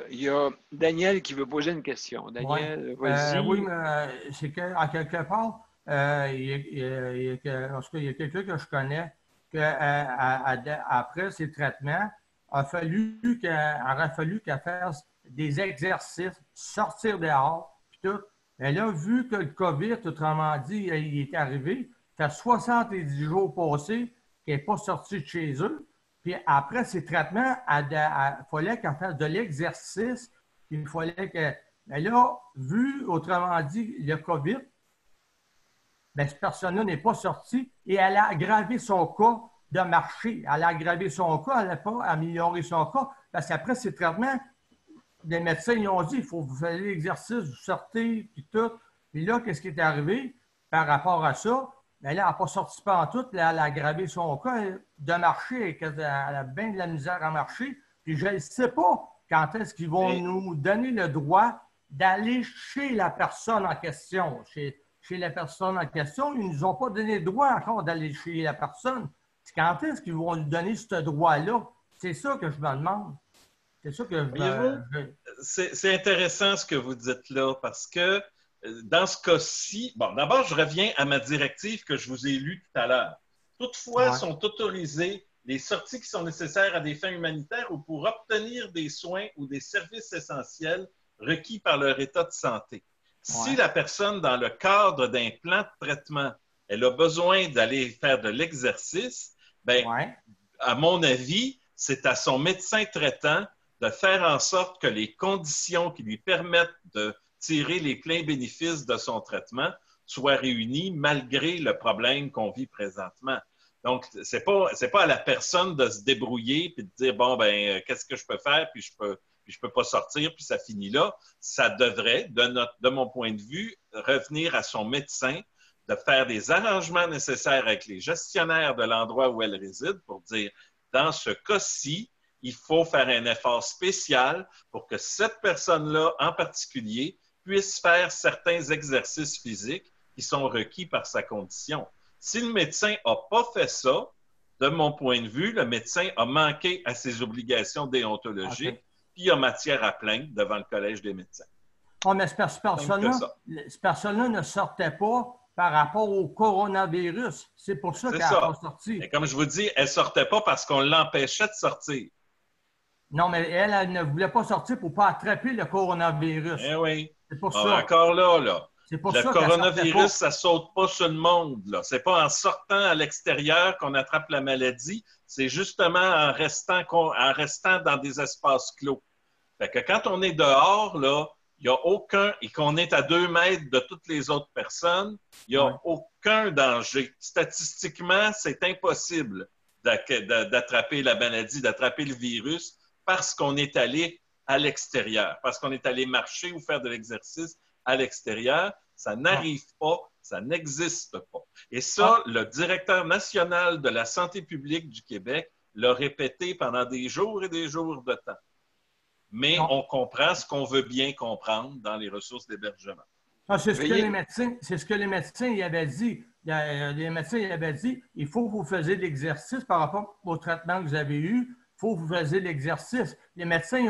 Il y a Daniel qui veut poser une question. Daniel, vas-y. Oui, mais c'est qu'à quelque part, il y a quelqu'un que je connais qu'après ses traitements, il aurait fallu qu'elle fasse des exercices, sortir dehors, puis tout. Elle a vu que le COVID, autrement dit, il est arrivé. Ça fait 70 jours passés qu'elle n'est pas sortie de chez eux. Puis après ces traitements, il fallait qu'elle fasse de l'exercice. Il fallait qu'elle a vu, autrement dit, le COVID. Bien, cette personne-là n'est pas sortie et elle a aggravé son cas de marcher. Elle a aggravé son cas, elle n'a pas amélioré son cas, parce qu'après ces traitements, les médecins ils ont dit il faut que vous fassiez l'exercice, vous sortez, puis tout. Puis là, qu'est-ce qui est arrivé par rapport à ça? Bien là, elle n'a pas sorti pas en tout, là, elle a aggravé son cas de marcher, elle a bien de la misère à marcher. Puis je ne sais pas quand est-ce qu'ils vont nous donner le droit d'aller chez la personne en question. Chez la personne en question, ils ne nous ont pas donné le droit encore d'aller chez la personne. Quand est-ce qu'ils vont nous donner ce droit-là? C'est ça que je me demande. C'est ça que c'est intéressant ce que vous dites là, parce que dans ce cas-ci, bon, d'abord, je reviens à ma directive que je vous ai lue tout à l'heure. Toutefois, sont autorisées les sorties qui sont nécessaires à des fins humanitaires ou pour obtenir des soins ou des services essentiels requis par leur état de santé. Si la personne, dans le cadre d'un plan de traitement, elle a besoin d'aller faire de l'exercice, bien, à mon avis, c'est à son médecin traitant de faire en sorte que les conditions qui lui permettent de tirer les pleins bénéfices de son traitement soient réunies malgré le problème qu'on vit présentement. Donc, c'est pas à la personne de se débrouiller puis de dire, bon, ben, qu'est-ce que je peux faire, puis je peux pas sortir, puis ça finit là. Ça devrait, de mon point de vue, revenir à son médecin de faire des arrangements nécessaires avec les gestionnaires de l'endroit où elle réside pour dire, dans ce cas-ci, il faut faire un effort spécial pour que cette personne-là, en particulier, puisse faire certains exercices physiques qui sont requis par sa condition. Si le médecin n'a pas fait ça, de mon point de vue, le médecin a manqué à ses obligations déontologiques, puis il y a matière à plainte devant le Collège des médecins. Oh, mais cette personne-là ne sortait pas par rapport au coronavirus. C'est pour ça qu'elle n'a pas sorti. Et comme je vous dis, elle ne sortait pas parce qu'on l'empêchait de sortir. Non, mais elle ne voulait pas sortir pour ne pas attraper le coronavirus. Eh oui. C'est pour ça. Encore là. Le coronavirus, ça ne saute pas sur le monde. Ce n'est pas en sortant à l'extérieur qu'on attrape la maladie. C'est justement en restant dans des espaces clos. Fait que quand on est dehors, là, il n'y a aucun, et qu'on est à 2 mètres de toutes les autres personnes, il n'y a aucun danger. Statistiquement, c'est impossible d'attraper la maladie, d'attraper le virus parce qu'on est allé à l'extérieur, parce qu'on est allé marcher ou faire de l'exercice à l'extérieur. Ça n'arrive pas, ça n'existe pas. Et ça, le directeur national de la santé publique du Québec l'a répété pendant des jours et des jours de temps. Mais on comprend ce qu'on veut bien comprendre dans les ressources d'hébergement. C'est ce que les médecins y avaient dit. Les médecins y avaient dit, il faut que vous fassiez de l'exercice par rapport au traitement que vous avez eu. Il faut que vous fassiez de l'exercice. Les médecins,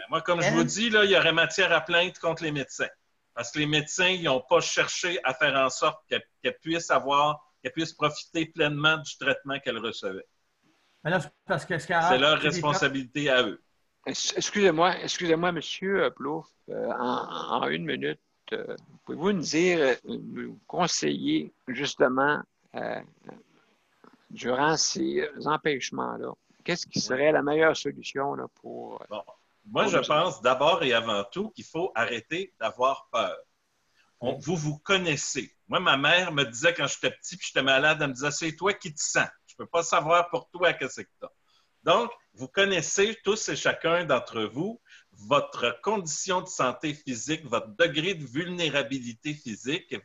moi, comme je vous dis, là, il y aurait matière à plainte contre les médecins. Parce que les médecins, ils n'ont pas cherché à faire en sorte qu'elles puissent profiter pleinement du traitement qu'elles recevaient. C'est leur responsabilité à eux. Excusez-moi, M. Plouffe, en 1 minute, pouvez-vous nous conseiller justement durant ces empêchements-là, qu'est-ce qui serait la meilleure solution là, pour... Bon. Moi, je pense d'abord et avant tout qu'il faut arrêter d'avoir peur. Vous vous connaissez. Moi, ma mère me disait quand j'étais petit puis j'étais malade, elle me disait « C'est toi qui te sens. Je ne peux pas savoir pour toi qu'est-ce que tu as. » Donc, vous connaissez tous et chacun d'entre vous votre condition de santé physique, votre degré de vulnérabilité physique et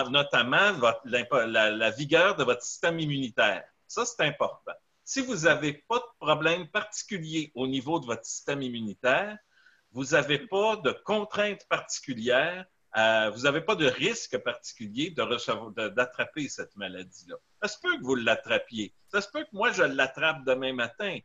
notamment la vigueur de votre système immunitaire. Ça, c'est important. Si vous n'avez pas de problème particulier au niveau de votre système immunitaire, vous n'avez pas de contraintes particulières, vous n'avez pas de risque particulier d'attraper cette maladie-là. Ça se peut que vous l'attrapiez. Ça se peut que moi, je l'attrape demain matin.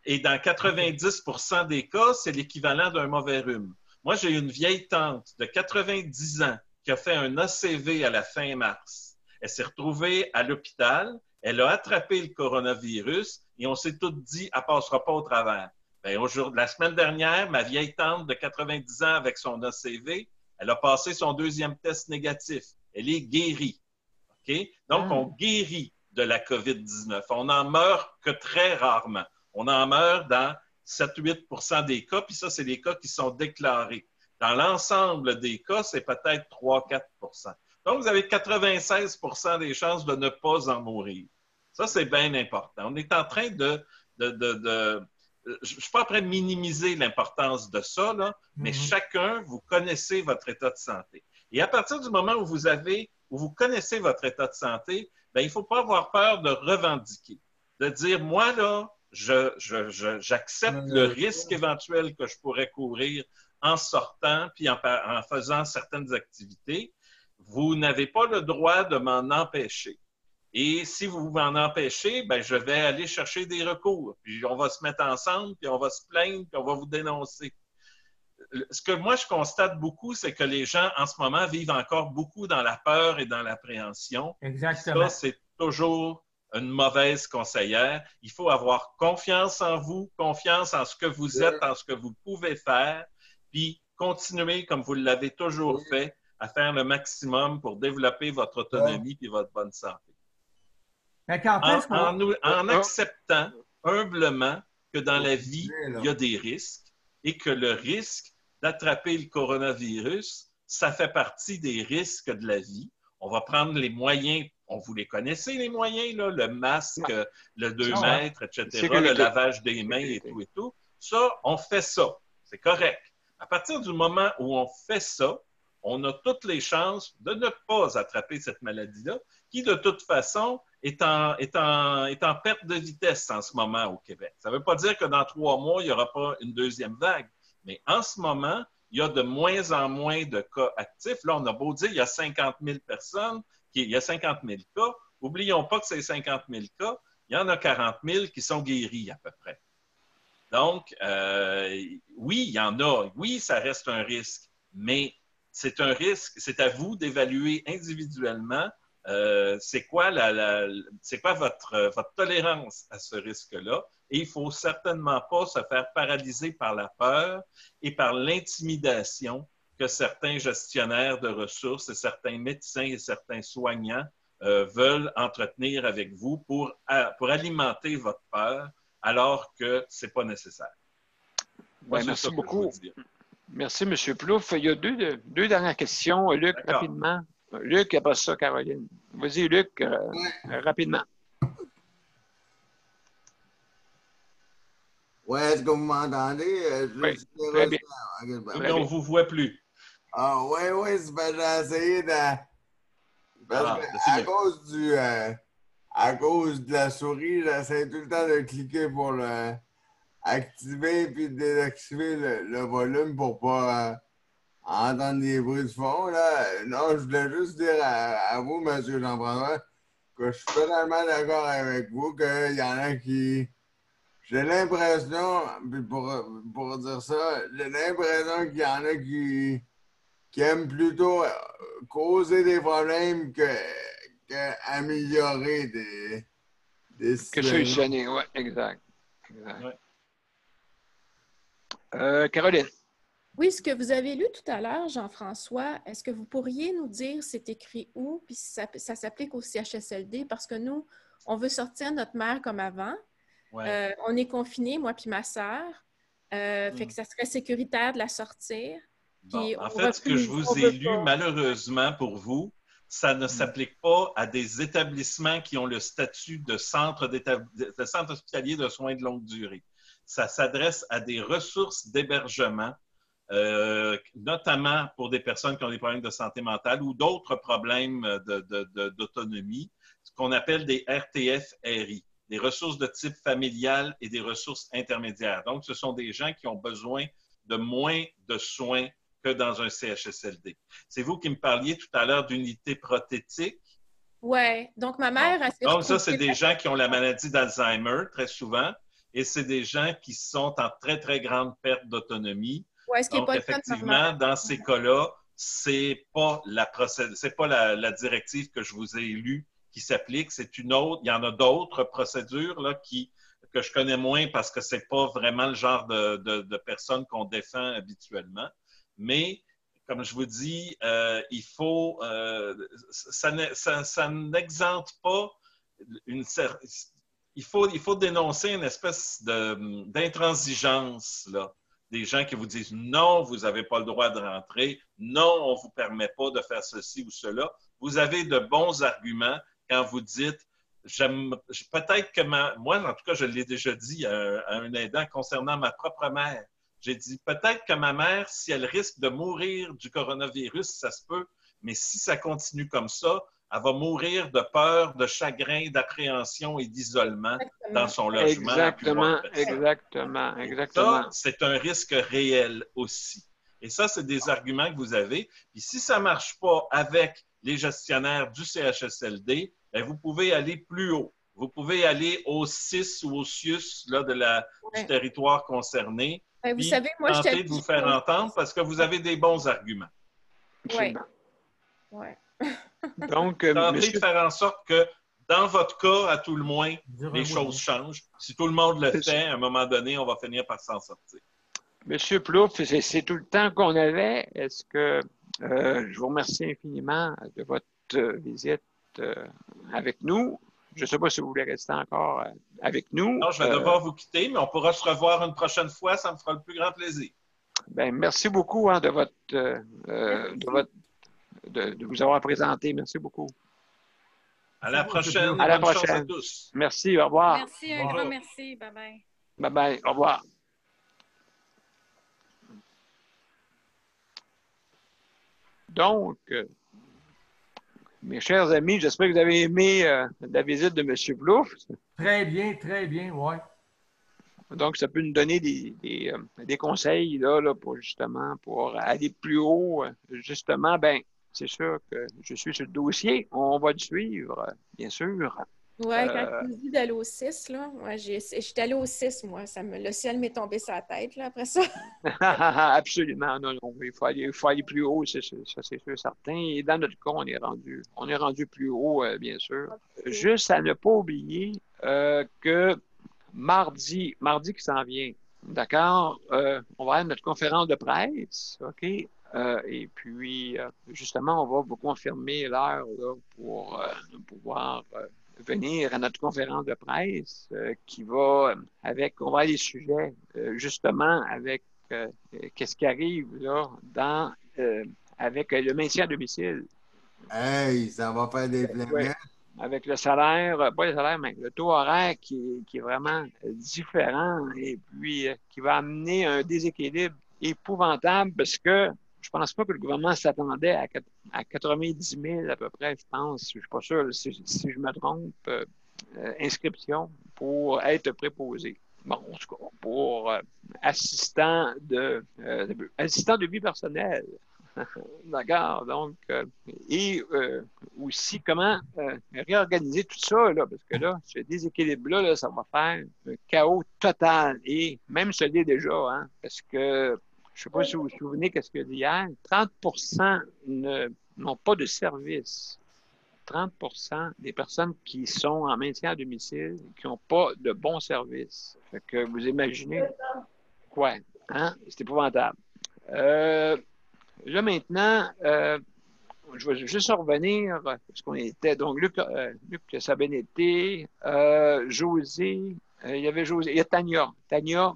Et dans 90% des cas, c'est l'équivalent d'un mauvais rhume. Moi, j'ai une vieille tante de 90 ans qui a fait un ACV à la fin mars. Elle s'est retrouvée à l'hôpital. Elle a attrapé le coronavirus et on s'est tous dit, elle ne passera pas au travers. Bien, la semaine dernière, ma vieille tante de 90 ans avec son ACV, elle a passé son 2e test négatif. Elle est guérie. Okay? Donc, on guérit de la COVID-19. On n'en meurt que très rarement. On en meurt dans 7-8% des cas, puis ça, c'est les cas qui sont déclarés. Dans l'ensemble des cas, c'est peut-être 3-4%. Donc, vous avez 96 % des chances de ne pas en mourir. Ça, c'est bien important. On est en train je ne suis pas en train de minimiser l'importance de ça, là, mais chacun, vous connaissez votre état de santé. Et à partir du moment où vous connaissez votre état de santé, bien, il ne faut pas avoir peur de revendiquer, de dire, moi, là, j'accepte le risque éventuel que je pourrais courir en sortant puis en faisant certaines activités. Vous n'avez pas le droit de m'en empêcher. Et si vous m'en empêchez, ben, je vais aller chercher des recours. Puis on va se mettre ensemble, puis on va se plaindre, puis on va vous dénoncer. Ce que moi, je constate beaucoup, c'est que les gens, en ce moment, vivent encore beaucoup dans la peur et dans l'appréhension. Exactement. Ça, c'est toujours une mauvaise conseillère. Il faut avoir confiance en vous, confiance en ce que vous êtes, en ce que vous pouvez faire, puis continuer, comme vous l'avez toujours fait, à faire le maximum pour développer votre autonomie et votre bonne santé. En acceptant humblement que dans la vie, il y a des risques et que le risque d'attraper le coronavirus, ça fait partie des risques de la vie. On va prendre les moyens, vous les connaissez, les moyens, là, le masque, le 2 mètres, etc., le lavage des mains et tout. Ça, on fait ça. C'est correct. À partir du moment où on fait ça, on a toutes les chances de ne pas attraper cette maladie-là, qui, de toute façon, est en perte de vitesse en ce moment au Québec. Ça ne veut pas dire que dans 3 mois, il n'y aura pas une deuxième vague, mais en ce moment, il y a de moins en moins de cas actifs. Là, on a beau dire qu'il y a 50 000 personnes, il y a 50 000 cas. N'oublions pas que ces 50 000 cas, il y en a 40 000 qui sont guéris à peu près. Donc, oui, il y en a. Oui, ça reste un risque, mais c'est un risque. C'est à vous d'évaluer individuellement c'est quoi votre tolérance à ce risque-là. Et il ne faut certainement pas se faire paralyser par la peur et par l'intimidation que certains gestionnaires de ressources et certains médecins et certains soignants veulent entretenir avec vous pour alimenter votre peur alors que ce n'est pas nécessaire. Moi, merci beaucoup. Merci, M. Plouffe. Il y a deux dernières questions. Luc, rapidement. Luc, après ça, Caroline. Vas-y, Luc, rapidement. Oui, est-ce que vous m'entendez? Oui, très bien. On ne vous voit plus. Ah, oui, c'est parce que j'ai essayé de... Parce que à cause de la souris, j'essaie tout le temps de cliquer pour activer puis désactiver le volume pour pas entendre des bruits de fond. Là. Non, je voulais juste dire à vous, M. Jean-François, que je suis totalement d'accord avec vous qu'il y en a qui... J'ai l'impression, puis pour dire ça, j'ai l'impression qu'il y en a qui aiment plutôt causer des problèmes qu'améliorer des situations. Que solutionner, oui, exact. Ouais. Caroline. Oui, ce que vous avez lu tout à l'heure, Jean-François, est-ce que vous pourriez nous dire c'est écrit où, puis si ça s'applique au CHSLD? Parce que nous, on veut sortir notre mère comme avant. Ouais. On est confinés, moi puis ma sœur. Fait que ça serait sécuritaire de la sortir. Bon, en fait, ce que je vous ai lu, malheureusement pour vous, ça ne s'applique pas à des établissements qui ont le statut de centre hospitalier de soins de longue durée. Ça s'adresse à des ressources d'hébergement, notamment pour des personnes qui ont des problèmes de santé mentale ou d'autres problèmes d'autonomie, ce qu'on appelle des RTF-RI, des ressources de type familial et des ressources intermédiaires. Donc, ce sont des gens qui ont besoin de moins de soins que dans un CHSLD. C'est vous qui me parliez tout à l'heure d'unités prothétiques. Oui, donc ma mère... Donc ça, c'est des gens qui ont la maladie d'Alzheimer, très souvent, et c'est des gens qui sont en très, très grande perte d'autonomie. Ouais, donc, effectivement, dans ces cas-là, c'est pas la directive que je vous ai lue qui s'applique, c'est une autre. Il y en a d'autres procédures là, que je connais moins parce que c'est pas vraiment le genre de personnes qu'on défend habituellement. Mais, comme je vous dis, il faut... ça n'exente pas il faut dénoncer une espèce d'intransigeance là, des gens qui vous disent non, vous n'avez pas le droit de rentrer, non, on ne vous permet pas de faire ceci ou cela. Vous avez de bons arguments quand vous dites peut-être que moi, en tout cas, je l'ai déjà dit à un aidant concernant ma propre mère. J'ai dit peut-être que ma mère, si elle risque de mourir du coronavirus, ça se peut, mais si ça continue comme ça, elle va mourir de peur, de chagrin, d'appréhension et d'isolement dans son logement. Exactement. Ça, c'est un risque réel aussi. Et ça, c'est des arguments que vous avez. Puis si ça ne marche pas avec les gestionnaires du CHSLD, bien, vous pouvez aller plus haut. Vous pouvez aller au CIS ou au CIUS là, du territoire concerné. Vous savez, moi, tenter de vous faire entendre parce que vous avez des bons arguments. Oui. Donc, tentez de faire en sorte que, dans votre cas, à tout le moins, les choses changent. Si tout le monde le fait, à un moment donné, on va finir par s'en sortir. Monsieur Plouffe, c'est tout le temps qu'on avait. Est-ce que je vous remercie infiniment de votre visite avec nous. Je ne sais pas si vous voulez rester encore avec nous. Non, je vais devoir vous quitter, mais on pourra se revoir une prochaine fois. Ça me fera le plus grand plaisir. Ben, merci beaucoup de vous avoir présenté. Merci beaucoup. À la prochaine. À la Bonne prochaine. chance à tous. Merci, au revoir. Merci, un grand merci. Bye-bye. Bye-bye, au revoir. Donc, mes chers amis, j'espère que vous avez aimé la visite de M. Plouffe. Très bien, oui. Donc, ça peut nous donner des conseils là, pour aller plus haut. Justement, ben, c'est sûr que je suis sur le dossier. On va le suivre, bien sûr. Oui, quand tu me dis d'aller au 6, là, moi, j'étais allée au 6, moi. Le ciel m'est tombé sur la tête, là, après ça. Absolument. Non, il faut aller plus haut, ça, c'est sûr, certain. Et dans notre cas, on est rendu plus haut, bien sûr. Okay. Juste à ne pas oublier que mardi qui s'en vient, d'accord, on va avoir notre conférence de presse, OK? Et puis, justement, on va vous confirmer l'heure pour pouvoir venir à notre conférence de presse qui va on va avoir des sujets, justement, avec qu'est-ce qui arrive là avec le maintien à domicile. Hey, ça va faire des plaisirs. Avec le salaire, pas le salaire, mais le taux horaire qui est vraiment différent et puis qui va amener un déséquilibre épouvantable parce que je ne pense pas que le gouvernement s'attendait à 90 000 à peu près, je pense, je ne suis pas sûr si je me trompe, inscriptions pour être préposé. Bon, en tout cas, pour assistant de vie personnelle. D'accord, donc, et aussi comment réorganiser tout ça, là, parce que là, ce déséquilibre-là, là, ça va faire un chaos total, et même ce l'est déjà, hein, parce que, je ne sais pas si vous vous souvenez qu'est-ce qu'il y a dit hier, 30% n'ont pas de service. 30% des personnes qui sont en maintien à domicile qui n'ont pas de bons services. Fait que vous imaginez quoi, hein? C'est épouvantable. Là, maintenant, je vais juste revenir, parce qu'on était, donc Luc Sabenetti, José, il y avait José, il y a Tania. Tania,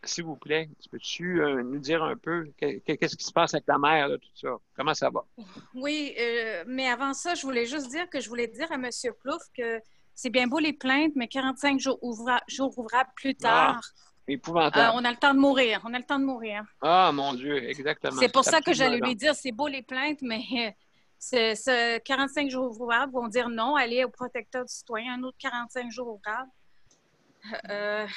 s'il vous plaît, peux-tu nous dire un peu qu'est-ce qui se passe avec ta mère, là, tout ça? Comment ça va? Oui, mais avant ça, je voulais juste dire que je voulais dire à M. Plouffe que c'est bien beau les plaintes, mais 45 jours ouvrables plus tard. Épouvantable. On a le temps de mourir. On a le temps de mourir. Ah, mon Dieu, exactement. C'est pour ça que j'allais lui dire, c'est beau les plaintes, mais 45 jours ouvrables vont dire non, allez au protecteur du citoyen, un autre 45 jours ouvrables.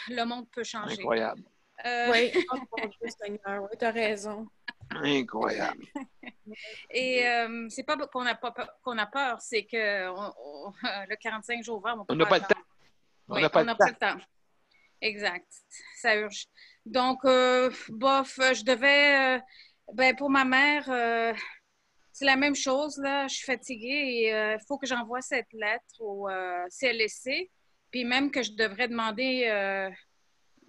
Le monde peut changer. Incroyable. Oui, oh, mon Dieu, Seigneur, oui, tu as raison. Incroyable. Et c'est pas qu'on a peur, c'est que le 45 jours ouvrables, on n'a pas le temps. On n'a pas le temps. Exact. Ça urge. Donc, bof, je devais... pour ma mère, c'est la même chose, là. Je suis fatiguée et il faut que j'envoie cette lettre au CLSC. Puis même que je devrais demander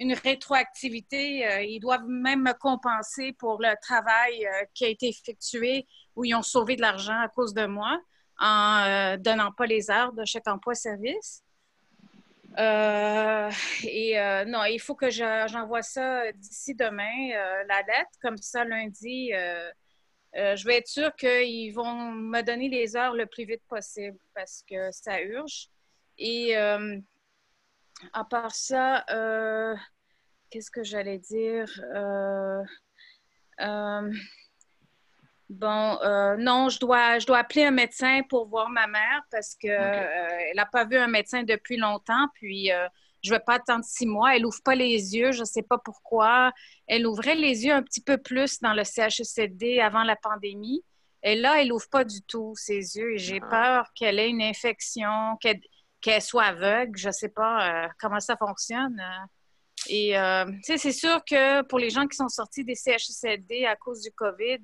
une rétroactivité. Ils doivent même me compenser pour le travail qui a été effectué où ils ont sauvé de l'argent à cause de moi en donnant pas les heures de chèque emploi-service. Non, il faut que j'envoie ça d'ici demain, la lettre. Comme ça, lundi, je vais être sûre qu'ils vont me donner les heures le plus vite possible parce que ça urge. Et à part ça, qu'est-ce que j'allais dire? Non, je dois appeler un médecin pour voir ma mère parce que elle n'a pas vu un médecin depuis longtemps. Puis, je ne vais pas attendre 6 mois. Elle n'ouvre pas les yeux. Je ne sais pas pourquoi. Elle ouvrait les yeux un petit peu plus dans le CHSLD avant la pandémie. Et là, elle n'ouvre pas du tout ses yeux. Et j'ai peur qu'elle ait une infection, qu'elle soit aveugle. Je ne sais pas comment ça fonctionne. Et, c'est sûr que pour les gens qui sont sortis des CHSLD à cause du COVID,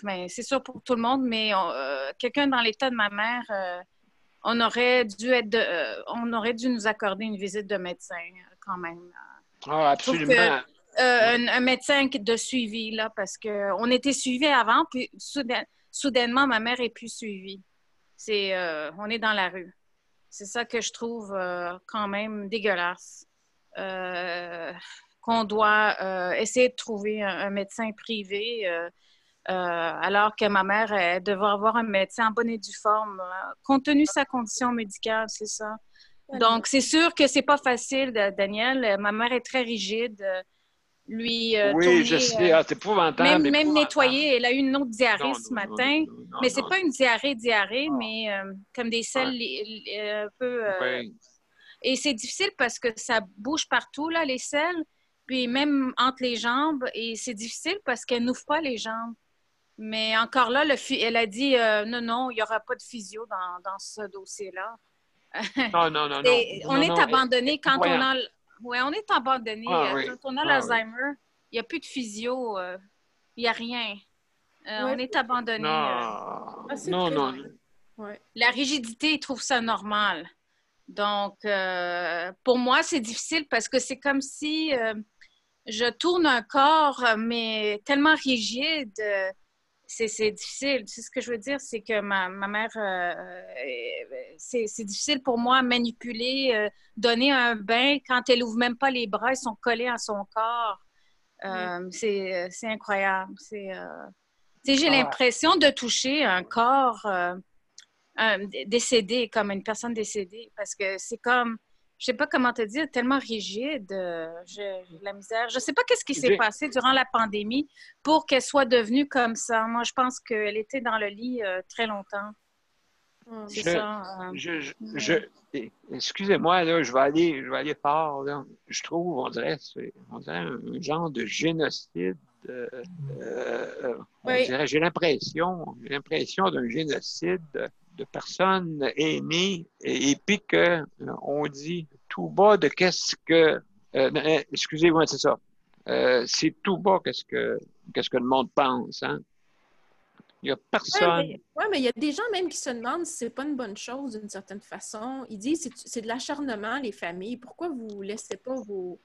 mais c'est sûr pour tout le monde, mais quelqu'un dans l'état de ma mère, on aurait dû nous accorder une visite de médecin quand même. Ah, absolument. Un médecin de suivi, là, parce qu'on était suivis avant, puis soudainement, ma mère est plus suivie. On est dans la rue. C'est ça que je trouve quand même dégueulasse. Qu'on doit essayer de trouver un médecin privé alors que ma mère, elle devait avoir un médecin en bonne et due forme, compte tenu de sa condition médicale, c'est ça. Donc, c'est sûr que c'est pas facile, Daniel. Ma mère est très rigide. Oui, tourner, je sais, c'est épouvantable. Même nettoyer, elle a eu une autre diarrhée ce matin. Mais c'est pas une diarrhée, Non. mais comme des selles un peu... Oui. Et c'est difficile parce que ça bouge partout, là, les selles, puis même entre les jambes. Et c'est difficile parce qu'elle n'ouvre pas les jambes. Mais encore là, elle a dit non, il n'y aura pas de physio dans ce dossier-là. Non. On est abandonné quand on a... Oui, on est abandonné. Quand on a l'Alzheimer, il n'y a plus de physio, il n'y a rien. On est abandonné. Non. La rigidité, ils trouvent ça normal. Donc, pour moi, c'est difficile parce que c'est comme si je tourne un corps, mais tellement rigide. C'est difficile. C'est ce que je veux dire, c'est que ma mère, c'est difficile pour moi à manipuler, donner un bain quand elle ouvre même pas les bras, ils sont collés à son corps. C'est incroyable. J'ai l'impression de toucher un corps décédé, comme une personne décédée, parce que c'est comme, je sais pas comment te dire, tellement rigide, j'ai de la misère. Je sais pas qu'est-ce qui s'est passé durant la pandémie pour qu'elle soit devenue comme ça. Moi, je pense qu'elle était dans le lit très longtemps. C'est ça. Excusez-moi, là, je vais aller fort. Là. Je trouve, on dirait un genre de génocide. J'ai l'impression d'un génocide de personnes aînées et puis qu'on dit tout bas de qu'est-ce que... excusez-moi, c'est ça. C'est tout bas qu'est-ce que le monde pense, hein? Il n'y a personne... Oui, mais il y a des gens même qui se demandent si c'est pas une bonne chose d'une certaine façon. Ils disent que c'est de l'acharnement, les familles. Pourquoi vous laissez pas vous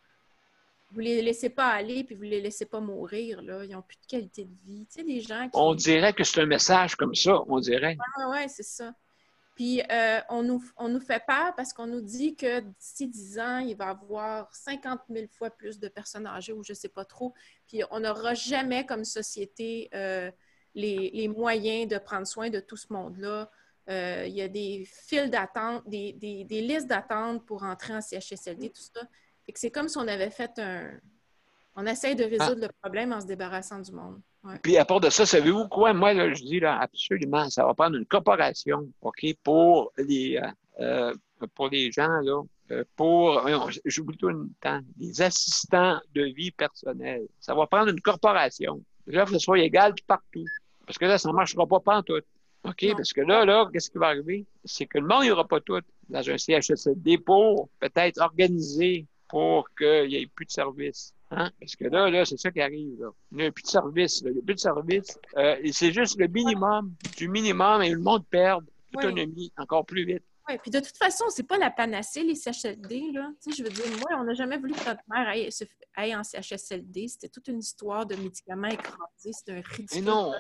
les laissez pas aller puis vous les laissez pas mourir, là? Ils n'ont plus de qualité de vie. Tu sais, des gens qui... On dirait que c'est un message comme ça, on dirait. Oui, c'est ça. Puis, on nous fait peur parce qu'on nous dit que d'ici 10 ans, il va y avoir 50 000 fois plus de personnes âgées ou je ne sais pas trop. Puis, on n'aura jamais comme société les moyens de prendre soin de tout ce monde-là. Il y a des files d'attente, des listes d'attente pour entrer en CHSLD, tout ça. Fait que c'est comme si on avait fait on essaye de résoudre le problème en se débarrassant du monde. Ouais. Puis à part de ça, savez-vous quoi? Moi, là, je dis là, absolument, ça va prendre une corporation, OK, pour les gens, là, j'oublie tout le temps, les assistants de vie personnelle. Ça va prendre une corporation. Là, il faut que ce soit égal partout. Parce que là, ça ne marchera pas pantoute. OK? Non. Parce que là, qu'est-ce qui va arriver? C'est que le monde n'y aura pas tout dans un CHSLD pour peut-être organiser pour qu'il n'y ait plus de service. Hein? Parce que là, c'est ça qui arrive. Là. Il n'y a plus de service. Là. Il n'y a plus de service. C'est juste le minimum du minimum et le monde perd l'autonomie encore plus vite. Oui, puis de toute façon, c'est pas la panacée, les CHSLD. Là. Tu sais, je veux dire, moi, on n'a jamais voulu que notre mère aille en CHSLD. C'était toute une histoire de médicaments écrasés. C'était un ridicule. Non,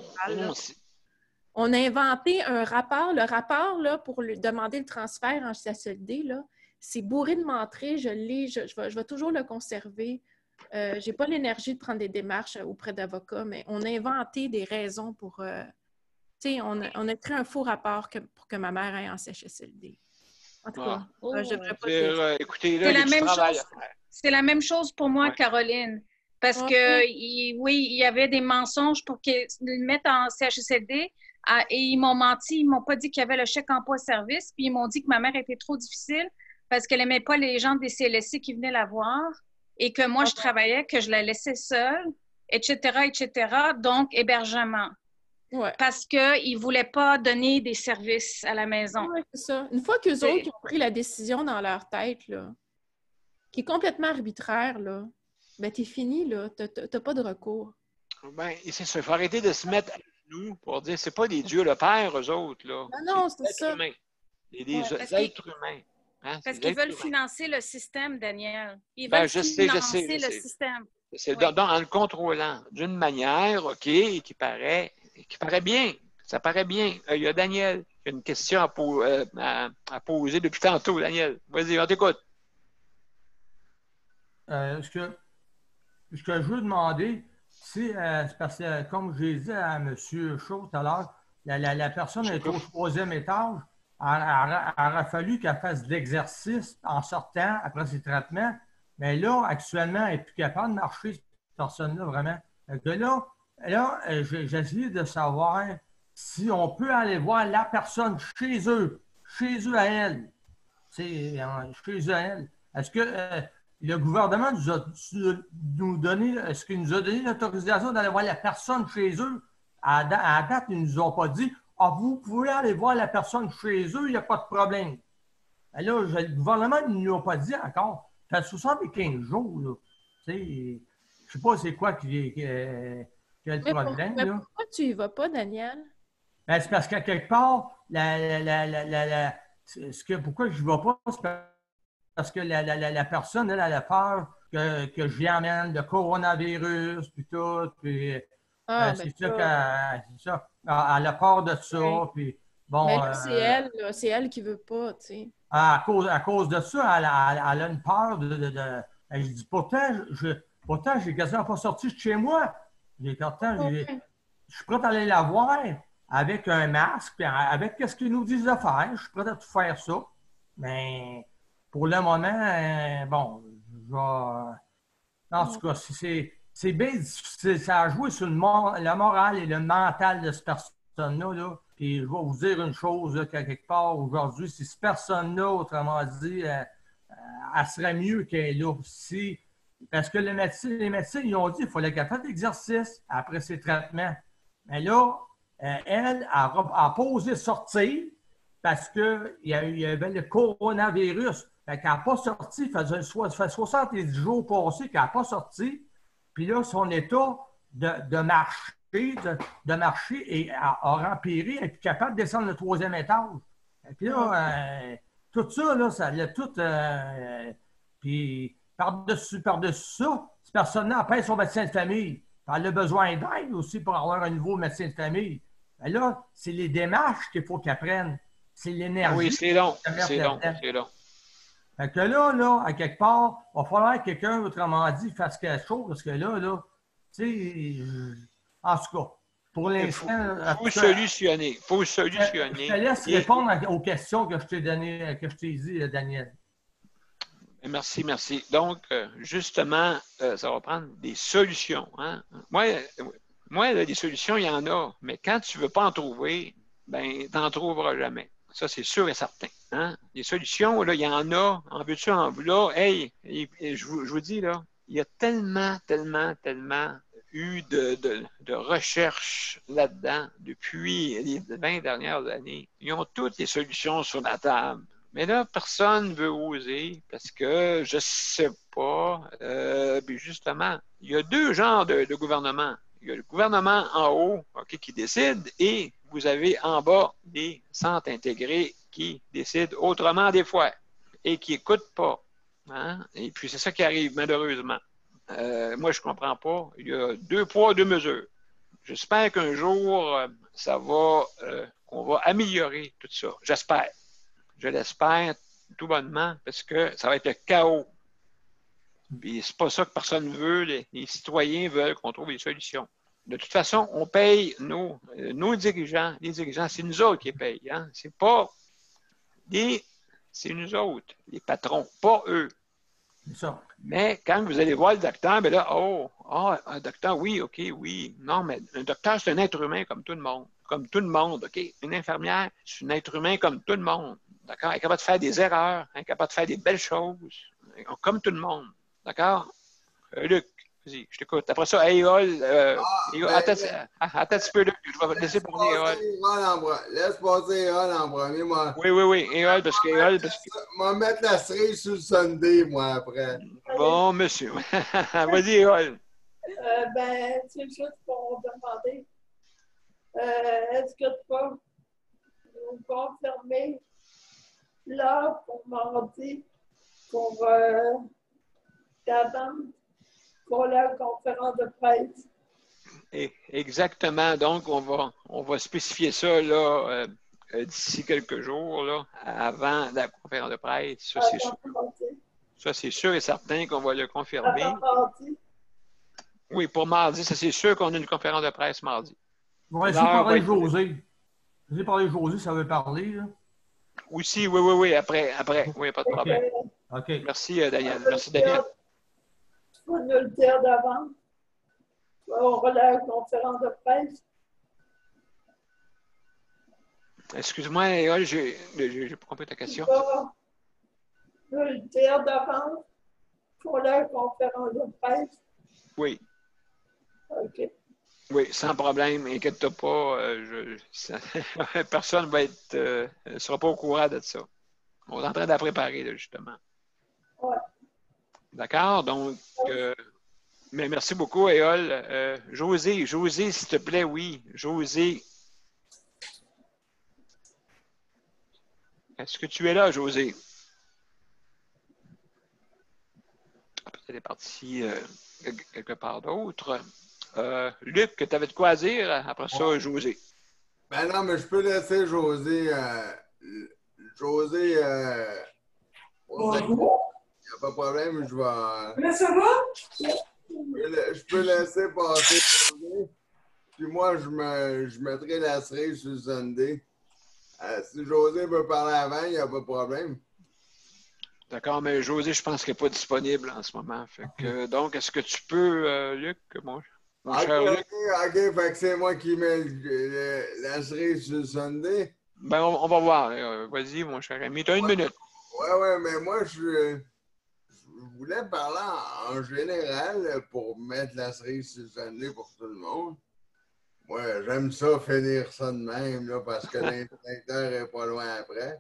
on a inventé un rapport. Le rapport là, pour demander le transfert en CHSLD, là, c'est bourré de mentrées, je l'ai, je vais toujours le conserver. J'ai pas l'énergie de prendre des démarches auprès d'avocats, mais on a inventé des raisons pour... tu sais, on a créé un faux rapport pour que ma mère aille en CHSLD. En tout cas, je devrais pas... Écoutez, là, il y a du travail à faire. C'est la même chose pour moi, Ouais. Caroline. Parce que, oui, il y avait des mensonges pour qu'ils le mettent en CHSLD. Et ils m'ont menti. Ils m'ont pas dit qu'il y avait le chèque emploi-service. Puis ils m'ont dit que ma mère était trop difficile parce qu'elle aimait pas les gens des CLSC qui venaient la voir et que moi, je travaillais, que je la laissais seule, etc., etc. Donc, hébergement. Ouais. Parce qu'ils ne voulaient pas donner des services à la maison. Ouais, c'est ça. Une fois qu'eux autres qui ont pris la décision dans leur tête, là, qui est complètement arbitraire, là, ben t'es fini, là. T'as pas de recours. Ben, c'est ça. Il faut arrêter de se mettre à genoux pour dire c'est pas des dieux le Père, eux autres, là. Non, c'est ça. Humains. C'est des êtres humains. Hein? Parce qu'ils veulent financer le système, Daniel. Ils Ben, veulent je sais. financer le système. C'est en le contrôlant d'une manière, OK, qui paraît bien. Ça paraît bien. Il y a Daniel qui a une question à poser depuis tantôt, Daniel. Vas-y, on t'écoute. Ce que je veux demander, c'est parce que, comme j'ai dit à M. Chaud tout à l'heure, la personne est au 3e étage. Il aurait fallu qu'elle fasse de l'exercice en sortant après ses traitements. Mais là, actuellement, elle n'est plus capable de marcher, cette personne-là, vraiment. Que là, j'ai essayé de savoir si on peut aller voir la personne chez eux à elle. Chez eux à elle. Est-ce que le gouvernement nous donné, est-ce qu'il nous a donné l'autorisation d'aller voir la personne chez eux? À date, ils ne nous ont pas dit « Ah, vous pouvez aller voir la personne chez eux, il n'y a pas de problème. » Là, le gouvernement ne nous a pas dit encore. Ça fait 75 jours, là. Je ne sais pas c'est quoi qui est le problème. Mais pourquoi tu y vas pas, Daniel? Ben, c'est parce qu'à quelque part, pourquoi je ne vais pas, c'est parce que la personne, elle a peur que je lui amène le coronavirus, puis tout. Puis, c'est ça. Elle a peur de ça. Oui. Puis, bon, mais là, c'est elle qui ne veut pas, tu sais. À cause de ça, elle a une peur je dis, pourtant, j'ai quasiment pas sorti de chez moi. Je suis prêt à aller la voir avec un masque, puis avec ce qu'ils nous disent de faire. Je suis prêt à tout faire ça. Mais pour le moment, bon, je vais... En tout cas, c'est bien difficile. Ça a joué sur le moral et le mental de cette personne-là. Là. Puis je vais vous dire une chose, là, qu'à quelque part aujourd'hui, si cette personne-là, autrement dit, elle serait mieux qu'elle est là. Parce que les médecins, ils ont dit qu'il fallait qu'elle fasse l'exercice après ses traitements. Mais là, elle a pas osé sortir parce qu'il y avait le coronavirus. Fait qu'elle n'a pas sorti. Ça fait 70 jours passés qu'elle n'a pas sorti. Puis là, son état de marcher a empiré. Elle est plus capable de descendre le 3e étage. Et puis là, tout ça, là, ça l'a tout... puis par-dessus ça, cette personne-là appelle son médecin de famille. Elle a besoin d'aide aussi pour avoir un nouveau médecin de famille. Mais là, c'est les démarches qu'il faut qu'elle prenne. C'est l'énergie. Oui, c'est long. C'est long. Fait que là, à quelque part, il va falloir que quelqu'un, autrement dit, fasse quelque chose, parce que là, tu sais, en tout cas, pour l'instant... Il faut solutionner. Je te laisse répondre aux questions que je t'ai données, que je t'ai dit, Daniel. Merci. Donc, justement, ça va prendre des solutions. Hein? Moi, des solutions, il y en a. Mais quand tu ne veux pas en trouver, ben, tu n'en trouveras jamais. Ça, c'est sûr et certain. Hein? Les solutions, là, il y en a. En veux-tu, en veux-là. Hey, je vous dis, là, il y a tellement eu de recherches là-dedans depuis les 20 dernières années. Ils ont toutes les solutions sur la table. Mais là, personne ne veut oser parce que je sais pas. Puis justement, il y a 2 genres de gouvernement. Il y a le gouvernement en haut qui décide et vous avez en bas des centres intégrés qui décident autrement des fois et qui n'écoutent pas. Hein? Et puis c'est ça qui arrive malheureusement. Moi, je ne comprends pas. Il y a 2 poids, 2 mesures. J'espère qu'un jour, on va améliorer tout ça. J'espère. Je l'espère tout bonnement, parce que ça va être le chaos. Puis c'est pas ça que personne veut. Les citoyens veulent qu'on trouve des solutions. De toute façon, on paye nos dirigeants. Les dirigeants, c'est nous autres qui les payent. Hein? C'est nous autres, les patrons, pas eux. C'est ça. Mais quand vous allez voir le docteur, ben là, un docteur, oui, OK, oui. Non, mais un docteur, c'est un être humain comme tout le monde. Comme tout le monde, OK? Une infirmière, c'est un être humain comme tout le monde. D'accord? Elle est capable de faire des erreurs, elle est capable de faire des belles choses, comme tout le monde. D'accord? Luc, vas-y, je t'écoute. Après ça, Éole, attends un petit peu, Luc, je vais te laisser parler, Éole. Laisse passer Éole en premier, moi. Oui, Éole, parce que Éole, Je vais mettre la cerise sur le Sunday, moi, après. Bon, monsieur. Vas-y, Éole. C'est juste pour demander, est-ce que tu peux nous confirmer là pour mardi pour d'avant pour la conférence de presse? Exactement. Donc, on va spécifier ça là, d'ici quelques jours, là, avant la conférence de presse. Ça, c'est sûr et certain qu'on va le confirmer. Oui, pour mardi, ça c'est sûr qu'on a une conférence de presse mardi. On va essayer de parler de José. J'ai parlé de José, ça veut parler, là. Aussi, oui, après. Oui, pas de problème. OK. Merci, Daniel. Merci, Daniel. Tu vas nous le dire d'avant. On aura la conférence de presse. Excuse-moi, Éole, j'ai pas compris ta question. Tu vas nous le dire d'avant pour la conférence de presse. Oui. OK. Oui, sans problème. Inquiète-toi pas. Personne ne sera pas au courant de ça. On est en train de la préparer, là, justement. Ouais. D'accord? Donc, mais merci beaucoup, Éole. José, s'il te plaît, oui. José. Est-ce que tu es là, José? Elle est partie quelque part d'autre. Luc, tu avais de quoi à dire? Après ça, José. Ben non, mais je peux laisser José. José. Il n'y a pas de problème, je vais. Mais ça va? Je peux laisser passer José. Puis moi, je mettrai la cerise sur le Sunday. Si José veut parler avant, il n'y a pas de problème. D'accord, mais José, je pense qu'il n'est pas disponible en ce moment. Fait que, donc, est-ce que tu peux, Luc, mon cher Luc? OK, fait que c'est moi qui mets la cerise sur le Sunday. Ben, on va voir. Vas-y, mon cher ami. Tu as une minute. Ouais, mais moi, je voulais parler en général pour mettre la cerise sur le Sunday pour tout le monde. Moi, j'aime ça finir ça de même, là, parce que l'instincteur n'est pas loin après.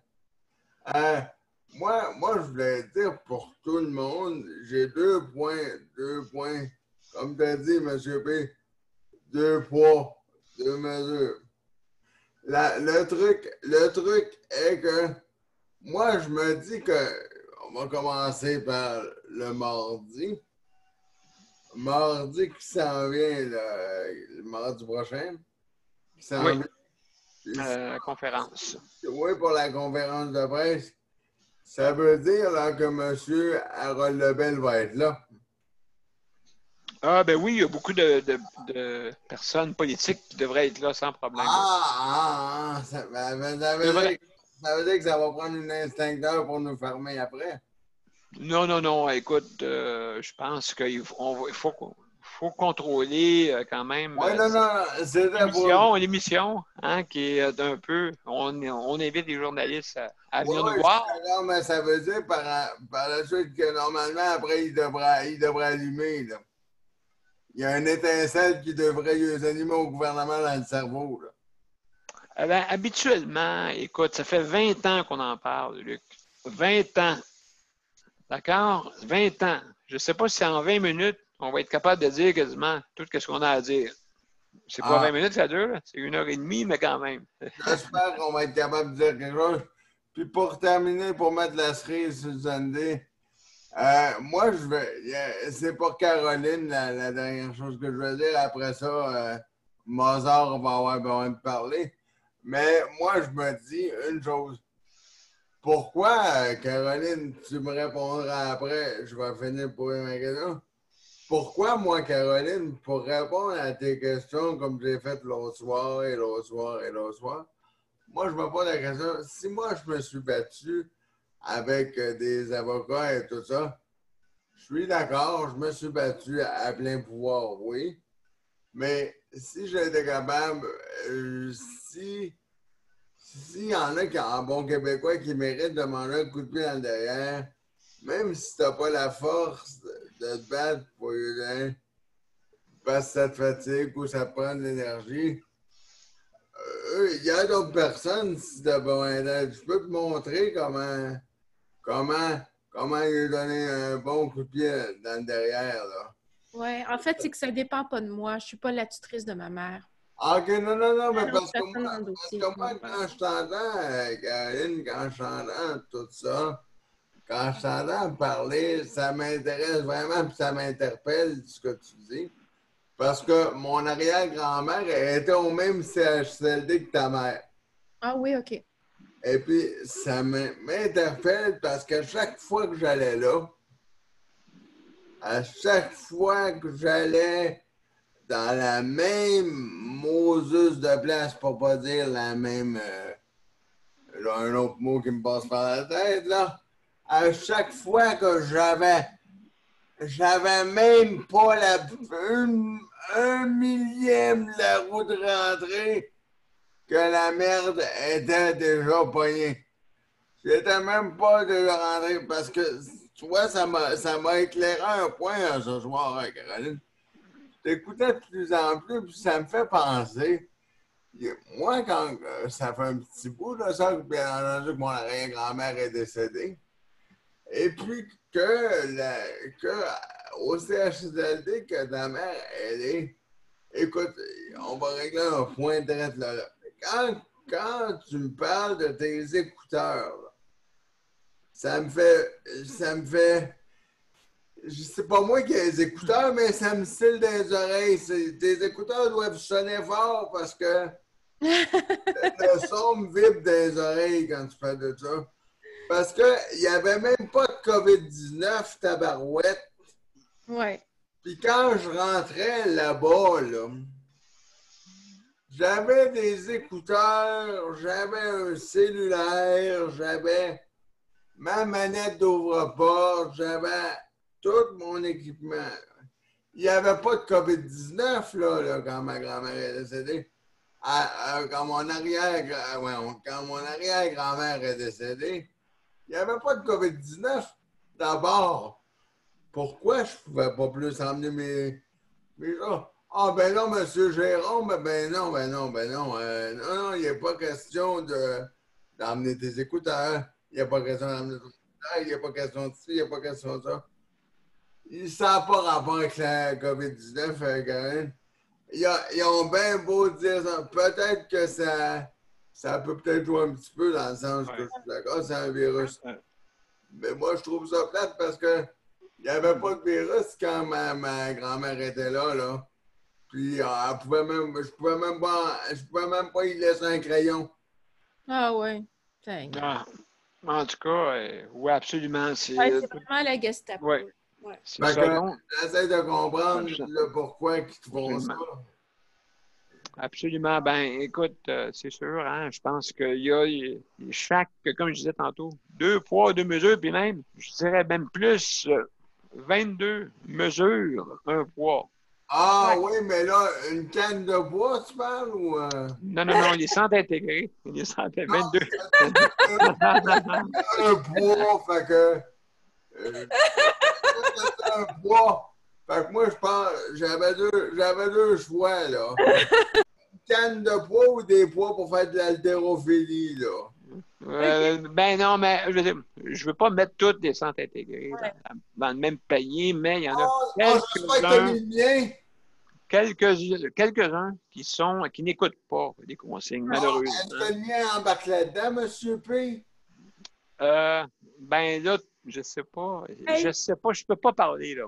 Moi, je voulais dire pour tout le monde, j'ai deux points. Comme tu as dit, M. P, 2 poids, 2 mesures. Le truc est que moi, je me dis que on va commencer par le mardi. Mardi qui s'en vient, le mardi prochain. Qui s'en Oui. vient. La conférence. Oui, pour la conférence de presse. Ça veut dire là, que M. Harold Lebel va être là. Ah, ben oui, il y a beaucoup de personnes politiques qui devraient être là sans problème. Ça veut dire que ça va prendre une instincteur pour nous fermer après. Non. Écoute, je pense qu'il faut contrôler quand même c'est l'émission, hein, qui est un peu... On invite les journalistes à venir nous voir. Non, mais ça veut dire par la suite que normalement, après, il devrait allumer. Là. Il y a une étincelle qui devrait les animer au gouvernement dans le cerveau. Là. Ben, habituellement, écoute, ça fait 20 ans qu'on en parle, Luc. 20 ans. D'accord? 20 ans. Je ne sais pas si en 20 minutes, on va être capable de dire quasiment tout ce qu'on a à dire. C'est pas 20 minutes, ça dure. C'est 1h30, mais quand même. J'espère qu'on va être capable de dire quelque chose. Puis pour terminer, pour mettre la cerise sur le Sunday, moi, c'est pour Caroline, la dernière chose que je veux dire. Après ça, Mozart va avoir besoin de parler. Mais moi, je me dis une chose. pourquoi, Caroline, tu me répondras après, je vais finir pour ma question. Pourquoi, moi, Caroline, pour répondre à tes questions comme j'ai fait l'autre soir et l'autre soir et l'autre soir, moi, je me pose la question, si moi, je me suis battu avec des avocats et tout ça, je suis d'accord, je me suis battu à plein pouvoir, oui, mais si j'étais capable, s'il y en a qui, en bon québécois qui méritent de manger un coup de pied dans le derrière, même si tu n'as pas la force de te battre pour eux, parce que ça te fatigue ou ça te prend de l'énergie, il y a d'autres personnes, si tu as besoin d'aide. Je peux te montrer comment lui donner un bon coup de pied dans le derrière, là. Oui, en fait, c'est que ça ne dépend pas de moi. Je ne suis pas la tutrice de ma mère. OK, non, mais L'autre parce que personne dans le dossier. moi, quand je t'entends, Caroline, quand je t'entends tout ça, quand je t'entends parler, ça m'intéresse vraiment, puis ça m'interpelle ce que tu dis. Parce que mon arrière-grand-mère elle était au même CHSLD que ta mère. Ah oui, OK. Et puis, ça m'interpelle parce qu'à chaque fois que j'allais là, à chaque fois que j'allais dans la même Moses de place, pour pas dire la même, là, un autre mot qui me passe par la tête, là, à chaque fois que j'avais même pas un millième de la roue de rentrée que la merde était déjà pognée. J'étais même pas déjà rentré parce que, tu vois, ça m'a éclairé un point ce soir, hein, Caroline. Je t'écoutais de plus en plus, puis ça me fait penser. Moi, quand ça fait un petit bout de ça, bien entendu, que mon arrière-grand-mère est décédée, et puis au CHSLD, que ta mère, elle est. Écoute, on va régler un point direct là. Quand tu me parles de tes écouteurs, là, ça me fait. C'est pas moi qui ai les écouteurs, mais ça me style dans les oreilles. Tes écouteurs doivent sonner fort parce que le son me vibre dans les oreilles quand tu fais de ça. Parce qu'il n'y avait même pas de COVID-19, tabarouette. Ouais. Puis quand je rentrais là-bas, là, j'avais des écouteurs, j'avais un cellulaire, j'avais ma manette d'ouvre-porte, j'avais tout mon équipement. Il n'y avait pas de COVID-19 là, quand ma grand-mère est décédée. Quand mon arrière-grand-mère est décédée, il n'y avait pas de COVID-19. D'abord, pourquoi je ne pouvais pas plus emmener mes gens? Ah, ben non, monsieur Jérôme, ben non. Non, il n'y a pas question d'emmener tes écouteurs. Il n'y a pas question d'emmener tes écouteurs. Il n'y a pas question de ci, il n'y a pas question de ça. Ça n'a pas rapport avec la COVID-19, Caroline. Ils ont bien beau dire ça. Peut-être que ça peut peut-être jouer un petit peu dans le sens que je suis d'accord, c'est un virus. Mais moi, je trouve ça plate parce que il n'y avait pas de virus quand ma grand-mère était là. Puis je pouvais même pas y laisser un crayon. Ah ouais. Ah, en tout cas, oui, absolument. C'est vraiment la Gestapo. Ouais. Ouais. J'essaie de comprendre le pourquoi ils te font ça. Absolument. Ben, écoute, c'est sûr, hein, je pense qu'il y a chaque, comme je disais tantôt, 2 poids, 2 mesures, puis même, je dirais même plus, 22 mesures, 1 poids. Ah oui, mais là, une canne de bois, tu parles ou. Non, il est sans intégrer. Il est sans intégrer. 22. Un poids, fait que. Un poids. Fait que moi, je pense, j'avais deux choix, là. Une canne de poids ou des poids pour faire de l'haltérophilie, là. Ben non, mais je veux pas mettre toutes des centres intégrés dans le même panier, mais il y en a quelques-uns qui n'écoutent pas les consignes, malheureusement. Est-ce que le mien embarque là-dedans, M. P? Ben là, je sais pas, je peux pas parler, là.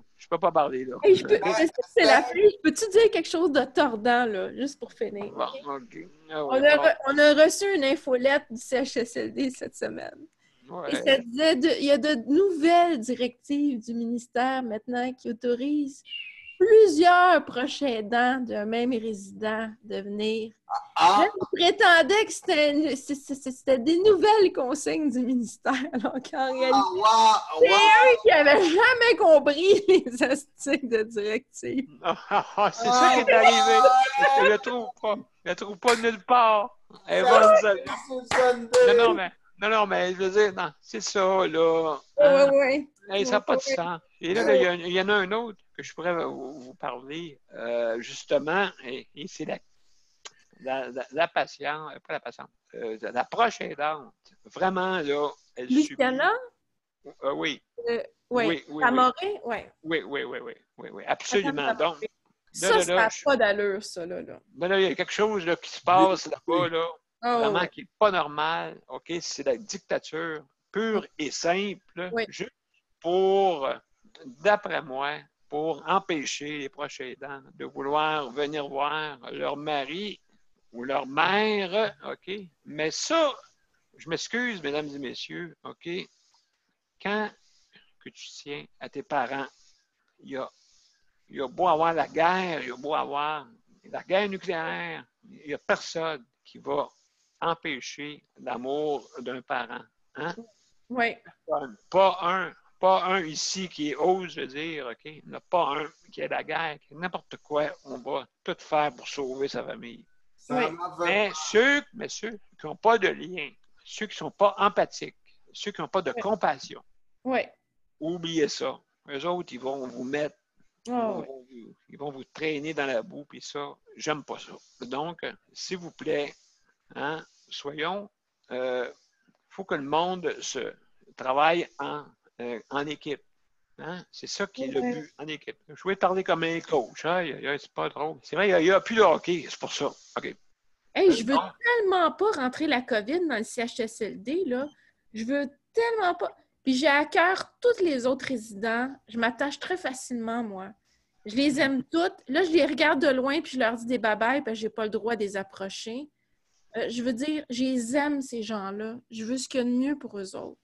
Hey, c'est la fin. Peux-tu dire quelque chose de tordant, là, juste pour finir? Bon, OK. On a reçu une infolette du CHSLD cette semaine. Et ça disait, il y a de nouvelles directives du ministère maintenant qui autorisent plusieurs proches aidants d'un même résident de venir. Là, ils prétendaient que c'était des nouvelles consignes du ministère, alors qu'en réalité, c'est eux qui n'avaient jamais compris les astuces de directives. C'est ça qui est arrivé. Je le trouve pas nulle part. Non, mais je veux dire, non, c'est ça, là. Oui. Ça n'a pas de sens. Et là, il y en a un autre que je pourrais vous parler, justement, et c'est la patiente, pas la patiente, la proche aidante. Vraiment, là, elle Luciana? Oui. Oui. Amoré? Oui, absolument. Donc, ça n'a pas d'allure, ça, là. Ben là, il y a quelque chose là, qui se passe là-bas, là, vraiment qui n'est pas normal. OK? C'est la dictature pure et simple, juste pour, d'après moi, pour empêcher les proches aidants de vouloir venir voir leur mari ou leur mère, OK? Mais ça, je m'excuse, mesdames et messieurs, OK? Quand que tu tiens à tes parents, il y a beau avoir la guerre, il y a beau avoir la guerre nucléaire, il n'y a personne qui va empêcher l'amour d'un parent. Hein? Oui. Pas un ici qui ose le dire, OK? Il n'y en a pas un qui est la guerre, qui n'importe quoi, on va tout faire pour sauver sa famille. Oui. Mais ceux qui n'ont pas de lien, ceux qui ne sont pas empathiques, ceux qui n'ont pas de compassion, oubliez ça. Eux autres, ils vont vous mettre, ils vont vous traîner dans la boue, puis ça, j'aime pas ça. Donc, s'il vous plaît, hein, soyons, faut que le monde se travaille en équipe. Hein? C'est ça qui est le but, en équipe. Je voulais parler comme un coach. Hein? C'est pas drôle. C'est vrai, il n'y a plus de hockey, c'est pour ça. OK. Hey, je veux tellement pas rentrer la COVID dans le CHSLD, là. Je veux tellement pas. Puis j'ai à cœur tous les autres résidents. Je m'attache très facilement, moi. Je les aime toutes. Là, je les regarde de loin puis je leur dis des bye-bye parce que j'ai pas le droit de les approcher. Je veux dire, je les aime, ces gens-là. Je veux ce qu'il y a de mieux pour eux autres.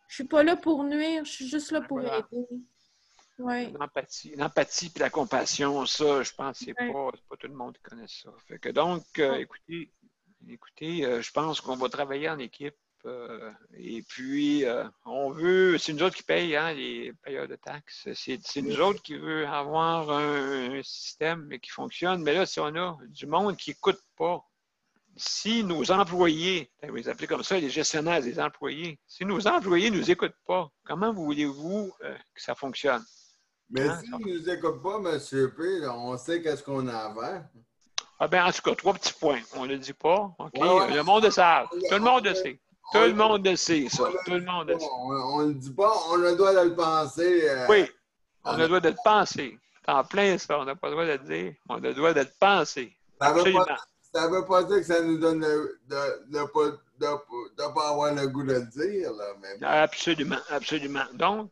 Je suis pas là pour nuire, je suis juste là pour aider. Ouais. L'empathie et la compassion, ça, je pense que c'est pas tout le monde qui connaît ça. Fait que donc, écoutez, je pense qu'on va travailler en équipe. Et puis, c'est nous autres qui payent, hein, les payeurs de taxes. C'est nous autres qui veulent avoir un système qui fonctionne. Mais là, si on a du monde qui n'écoute pas, si nos employés, vous les appelez comme ça, les gestionnaires des employés, si nos employés ne nous écoutent pas, comment voulez-vous que ça fonctionne? Mais s'ils ne nous écoutent pas, M. P, là, on sait qu'est-ce qu'on a à faire. Ah ben, en tout cas, 3 petits points. On ne le dit pas. OK? Le monde le sait. Tout le monde le sait. Tout le monde le sait, ça. Tout le monde le sait. On ne le dit pas, on a le droit de le penser. Oui, on a le droit de le penser. C'est en plein ça. On n'a pas le droit de le dire. On a le droit de le penser. Absolument. Ça ne veut pas dire que ça nous donne de pas avoir le goût de le dire. Là, mais... Absolument, absolument. Donc,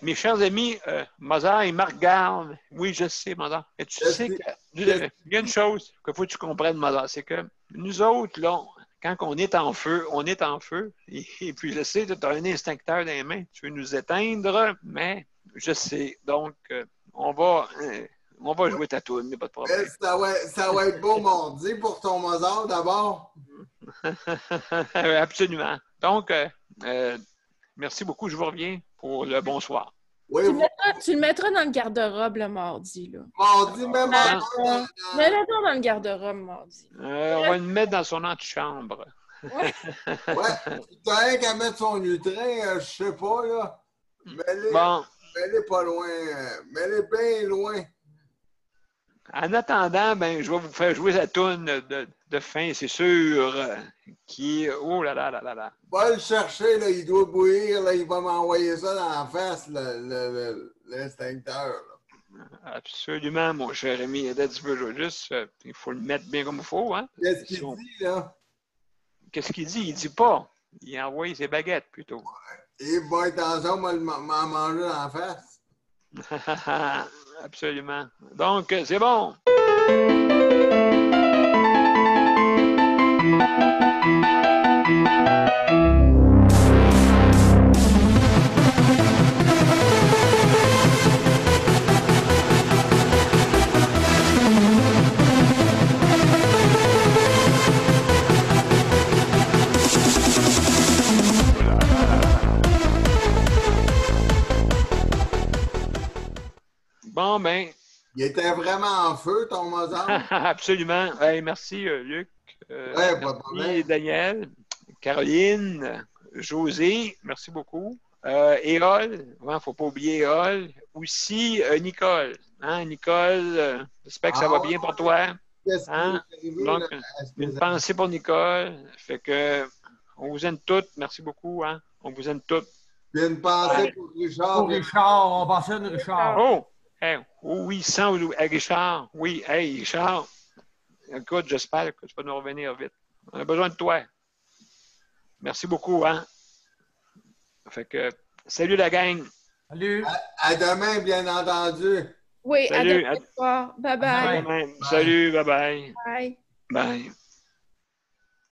mes chers amis, Mozart, il me regarde. Oui, je sais, Mozart. Et tu sais qu'il y a une chose qu'il faut que tu comprennes, Mozart, c'est que nous autres, là, quand on est en feu, on est en feu. Et puis, je sais, tu as un instincteur dans les mains. Tu veux nous éteindre, mais je sais. Donc, on va jouer ta toune, il n'y a pas de problème. Ça va être beau mardi pour ton Mozart, d'abord. Absolument. Donc, merci beaucoup. Je vous reviens pour le bonsoir. Oui, tu le mettras dans le garde-robe le mardi. Là. Mardi, même mardi. Mets-le dans le garde-robe mardi. On va le mettre dans son antichambre. Ouais. Tu as rien qu'à mettre son lutrin, je sais pas, là. Mets-les pas loin. Mets-les bien loin. En attendant, ben, je vais vous faire jouer la toune de fin, c'est sûr, qui... Oh là là là là là. Va le chercher, là, il doit bouillir, là, il va m'envoyer ça dans la face, l'instincteur. Absolument, mon cher ami. Il faut le mettre bien comme il faut. Hein? Qu'est-ce qu'il dit, là? Qu'est-ce qu'il dit? Il dit pas. Il envoie ses baguettes, plutôt. Il va attention, m'en manger dans la face. Absolument. Donc, c'est bon. Bon, ben. Il était vraiment en feu, ton Mozart. Absolument. Hey, merci, Luc. Ouais, pas de problème. Merci, Daniel, Caroline, José, merci beaucoup. Éole, il ne faut pas oublier Éole. Aussi, Nicole. Hein, Nicole, j'espère que ça va bien pour toi. Qu'est-ce qui Hein? est arrivé, Donc, là? une pensée pour Nicole. Fait que, on vous aime toutes. Merci beaucoup. Hein? On vous aime toutes. Puis une pensée pour Richard. Pour Richard, on pensait à Richard. Oh! Hey, oh oui, sans Richard. Oui, hey, Richard. Écoute, j'espère que tu vas nous revenir vite. On a besoin de toi. Merci beaucoup, hein? Fait que, salut la gang. Salut. À demain, bien entendu. Oui, Salut, à demain soir. Bye À bye. demain. Salut, bye bye. Bye. Bye.